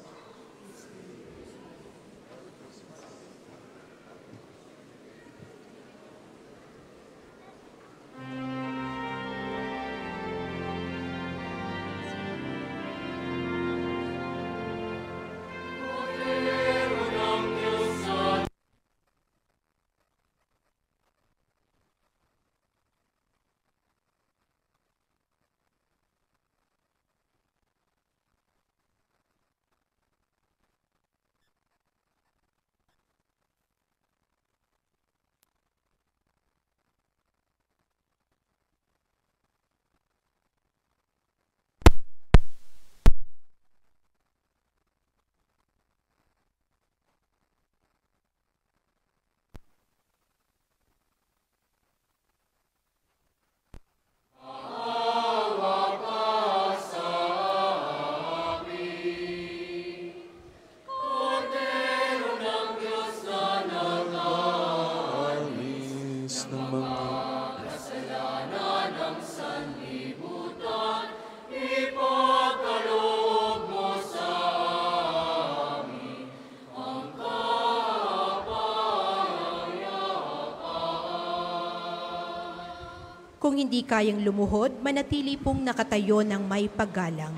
Kung hindi kayang lumuhod, manatili pong nakatayo ng may paggalang.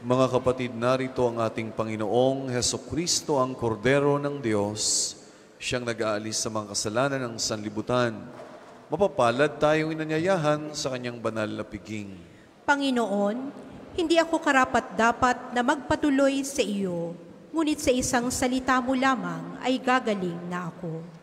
Mga kapatid, narito ang ating Panginoong Heso Kristo, ang Kordero ng Diyos. Siyang nag-aalis sa mga kasalanan ng sanlibutan. Mapapalad tayong inanyayahan sa kanyang banal na piging. Panginoon, hindi ako karapat-dapat na magpatuloy sa iyo, ngunit sa isang salita mo lamang ay gagaling na ako.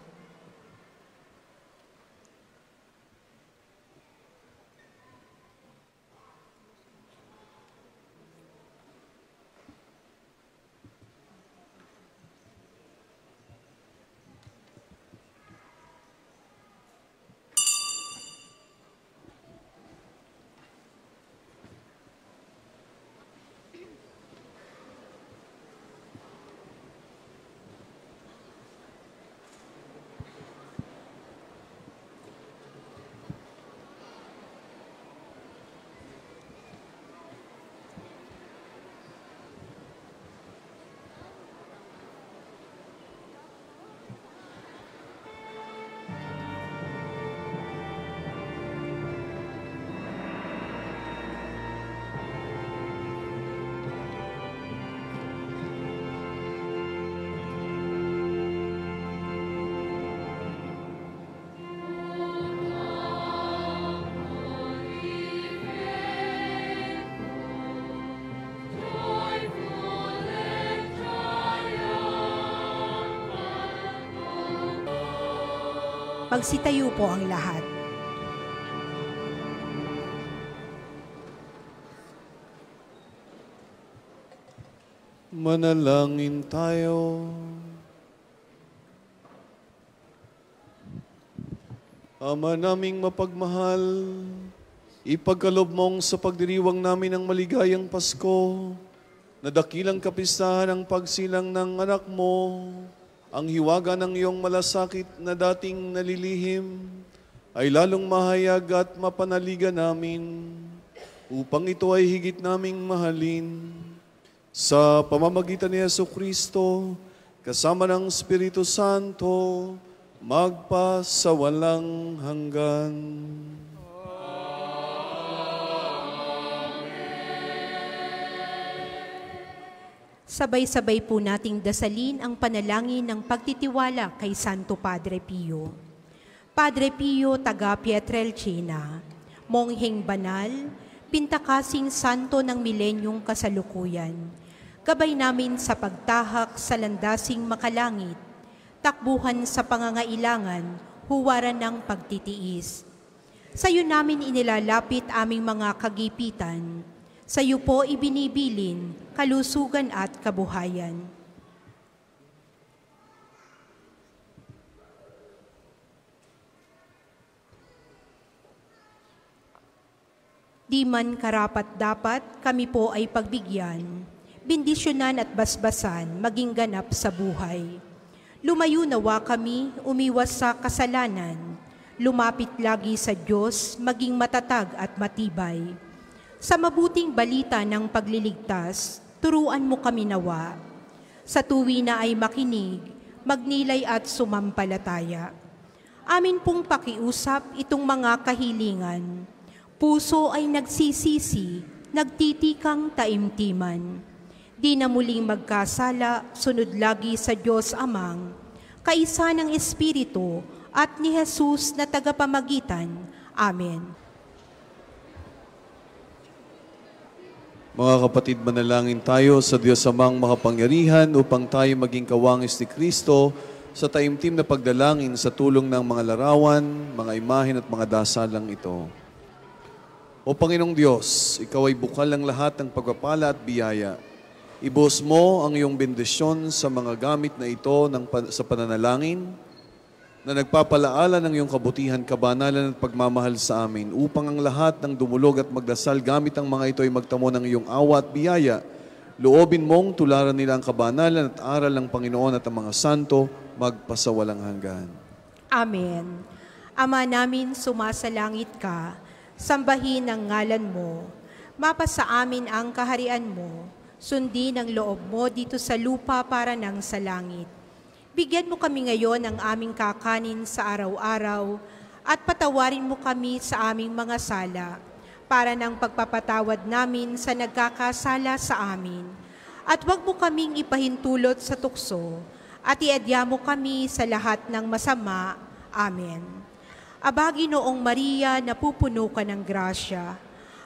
Magsitayo po ang lahat. Manalangin tayo. Ama naming mapagmahal, ipagkaloob mong sa pagdiriwang namin ng maligayang Pasko, na dakilang kapistahan ang pagsilang ng anak mo, ang hiwaga ng iyong malasakit na dating nalilihim, ay lalong mahayag at mapanaligan namin, upang ito ay higit naming mahalin. Sa pamamagitan ni Jesucristo, kasama ng Espiritu Santo, magpasawalang hanggan. Sabay-sabay po nating dasalin ang panalangin ng pagtitiwala kay Santo Padre Pio. Padre Pio, taga Pietrelcina, mongheng banal, pintakasing santo ng milenyong kasalukuyan, gabay namin sa pagtahak sa landasing makalangit, takbuhan sa pangangailangan, huwaran ng pagtitiis. Sa iyo namin inilalapit aming mga kagipitan, sa iyo po ibinibilin, kalusugan at kabuhayan. Di man karapat-dapat kami po ay pagbigyan, bendisyonan at basbasan maging ganap sa buhay. Lumayo nawa kami, umiwas sa kasalanan, lumapit lagi sa Diyos, maging matatag at matibay. Sa mabuting balita ng pagliligtas, turuan mo kami nawa. Sa tuwi na ay makinig, magnilay at sumampalataya. Amin pong pakiusap itong mga kahilingan. Puso ay nagsisisi, nagtitikang taimtiman. Di na muling magkasala, sunod lagi sa Diyos Amang, kaisa ng Espiritu at ni Jesus na tagapamagitan. Amen. Mga kapatid, manalangin tayo sa Diyos Amang makapangyarihan upang tayo maging kawangis ni Kristo sa taimtim na pagdalangin sa tulong ng mga larawan, mga imahen at mga dasalang ito. O Panginoong Diyos, Ikaw ay bukal ng lahat ng pagpapala at biyaya. Ibuhos mo ang iyong bendisyon sa mga gamit na ito sa pananalangin na nagpapalaala ng iyong kabutihan, kabanalan at pagmamahal sa amin upang ang lahat ng dumulog at magdasal gamit ang mga ito ay magtamo ng iyong awa at biyaya. Loobin mong tularan nila ang kabanalan at aral ng Panginoon at ang mga santo magpasawalang hanggan. Amen. Ama namin, sumasalangit ka, sambahin ang ngalan mo, mapasa amin ang kaharian mo, sundin ang loob mo dito sa lupa para nang sa langit. Bigyan mo kami ngayon ng aming kakanin sa araw-araw at patawarin mo kami sa aming mga sala para ng pagpapatawad namin sa nagkakasala sa amin. At huwag mo kaming ipahintulot sa tukso at iadya mo kami sa lahat ng masama. Amen. Aba, Ginoong Maria, napupuno ka ng grasya.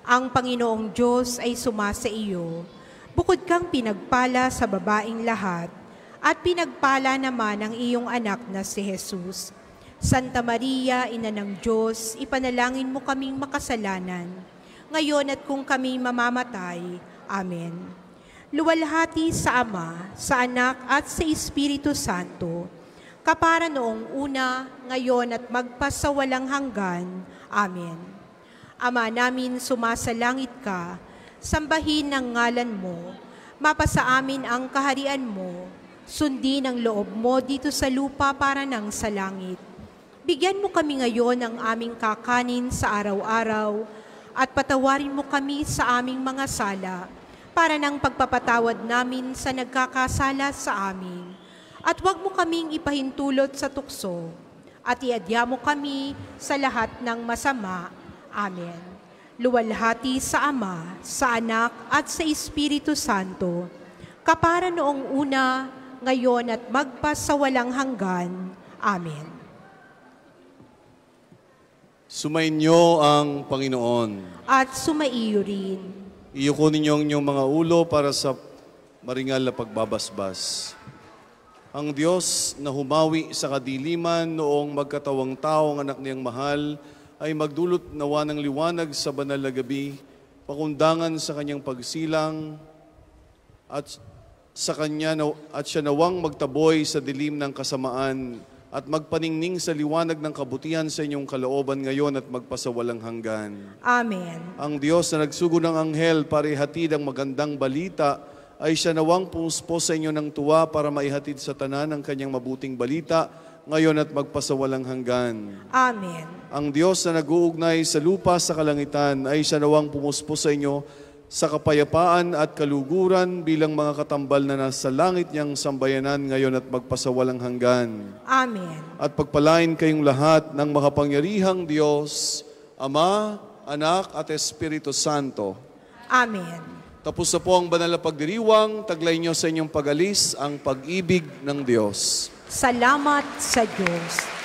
Ang Panginoong Diyos ay sumasa iyo. Bukod kang pinagpala sa babaing lahat, at pinagpala naman ang iyong anak na si Jesus. Santa Maria, Ina ng Diyos, ipanalangin mo kaming makasalanan, ngayon at kung kami mamamatay. Amen. Luwalhati sa Ama, sa Anak at sa Espiritu Santo, kapara noong una, ngayon at magpasawalang hanggan. Amen. Ama namin, sumasalangit ka, sambahin ang ngalan mo, mapasa amin ang kaharian mo, sundin ang loob mo dito sa lupa para nang sa langit. Bigyan mo kami ngayon ng aming kakanin sa araw-araw at patawarin mo kami sa aming mga sala para ng pagpapatawad namin sa nagkakasala sa amin. At huwag mo kaming ipahintulot sa tukso at iadya mo kami sa lahat ng masama. Amen. Luwalhati sa Ama, sa Anak at sa Espiritu Santo, kapara noong una, ngayon at magpasawalang hanggan. Amen. Sumainyo ang Panginoon. At sumaiyo rin. Iyuko ninyo ang inyong mga ulo para sa maringal na pagbabasbas. Ang Diyos na humawi sa kadiliman noong magkatawang tao ang anak niyang mahal, ay magdulot nawa ng liwanag sa banal na gabi, pakundangan sa kanyang pagsilang, at siya nawang magtaboy sa dilim ng kasamaan at magpaningning sa liwanag ng kabutihan sa inyong kalooban ngayon at magpasawalang hanggan. Amen. Ang Diyos na nagsugo ng anghel para ihatid ang magandang balita ay siya nawang pumuspo sa inyo ng tuwa para maihatid sa tanan ang kanyang mabuting balita, ngayon at magpasawalang hanggan. Amen. Ang Diyos na nag-uugnay sa lupa sa kalangitan ay siya nawang pumuspo sa inyo sa kapayapaan at kaluguran bilang mga katambal na nasa langit niyang sambayanan ngayon at magpasawalang hanggan. Amen. At pagpalain kayong lahat ng makapangyarihang Diyos, Ama, Anak at Espiritu Santo. Amen. Tapos na po ang banal na pagdiriwang, taglay niyo sa inyong pag-alis ang pag-ibig ng Diyos. Salamat sa Diyos.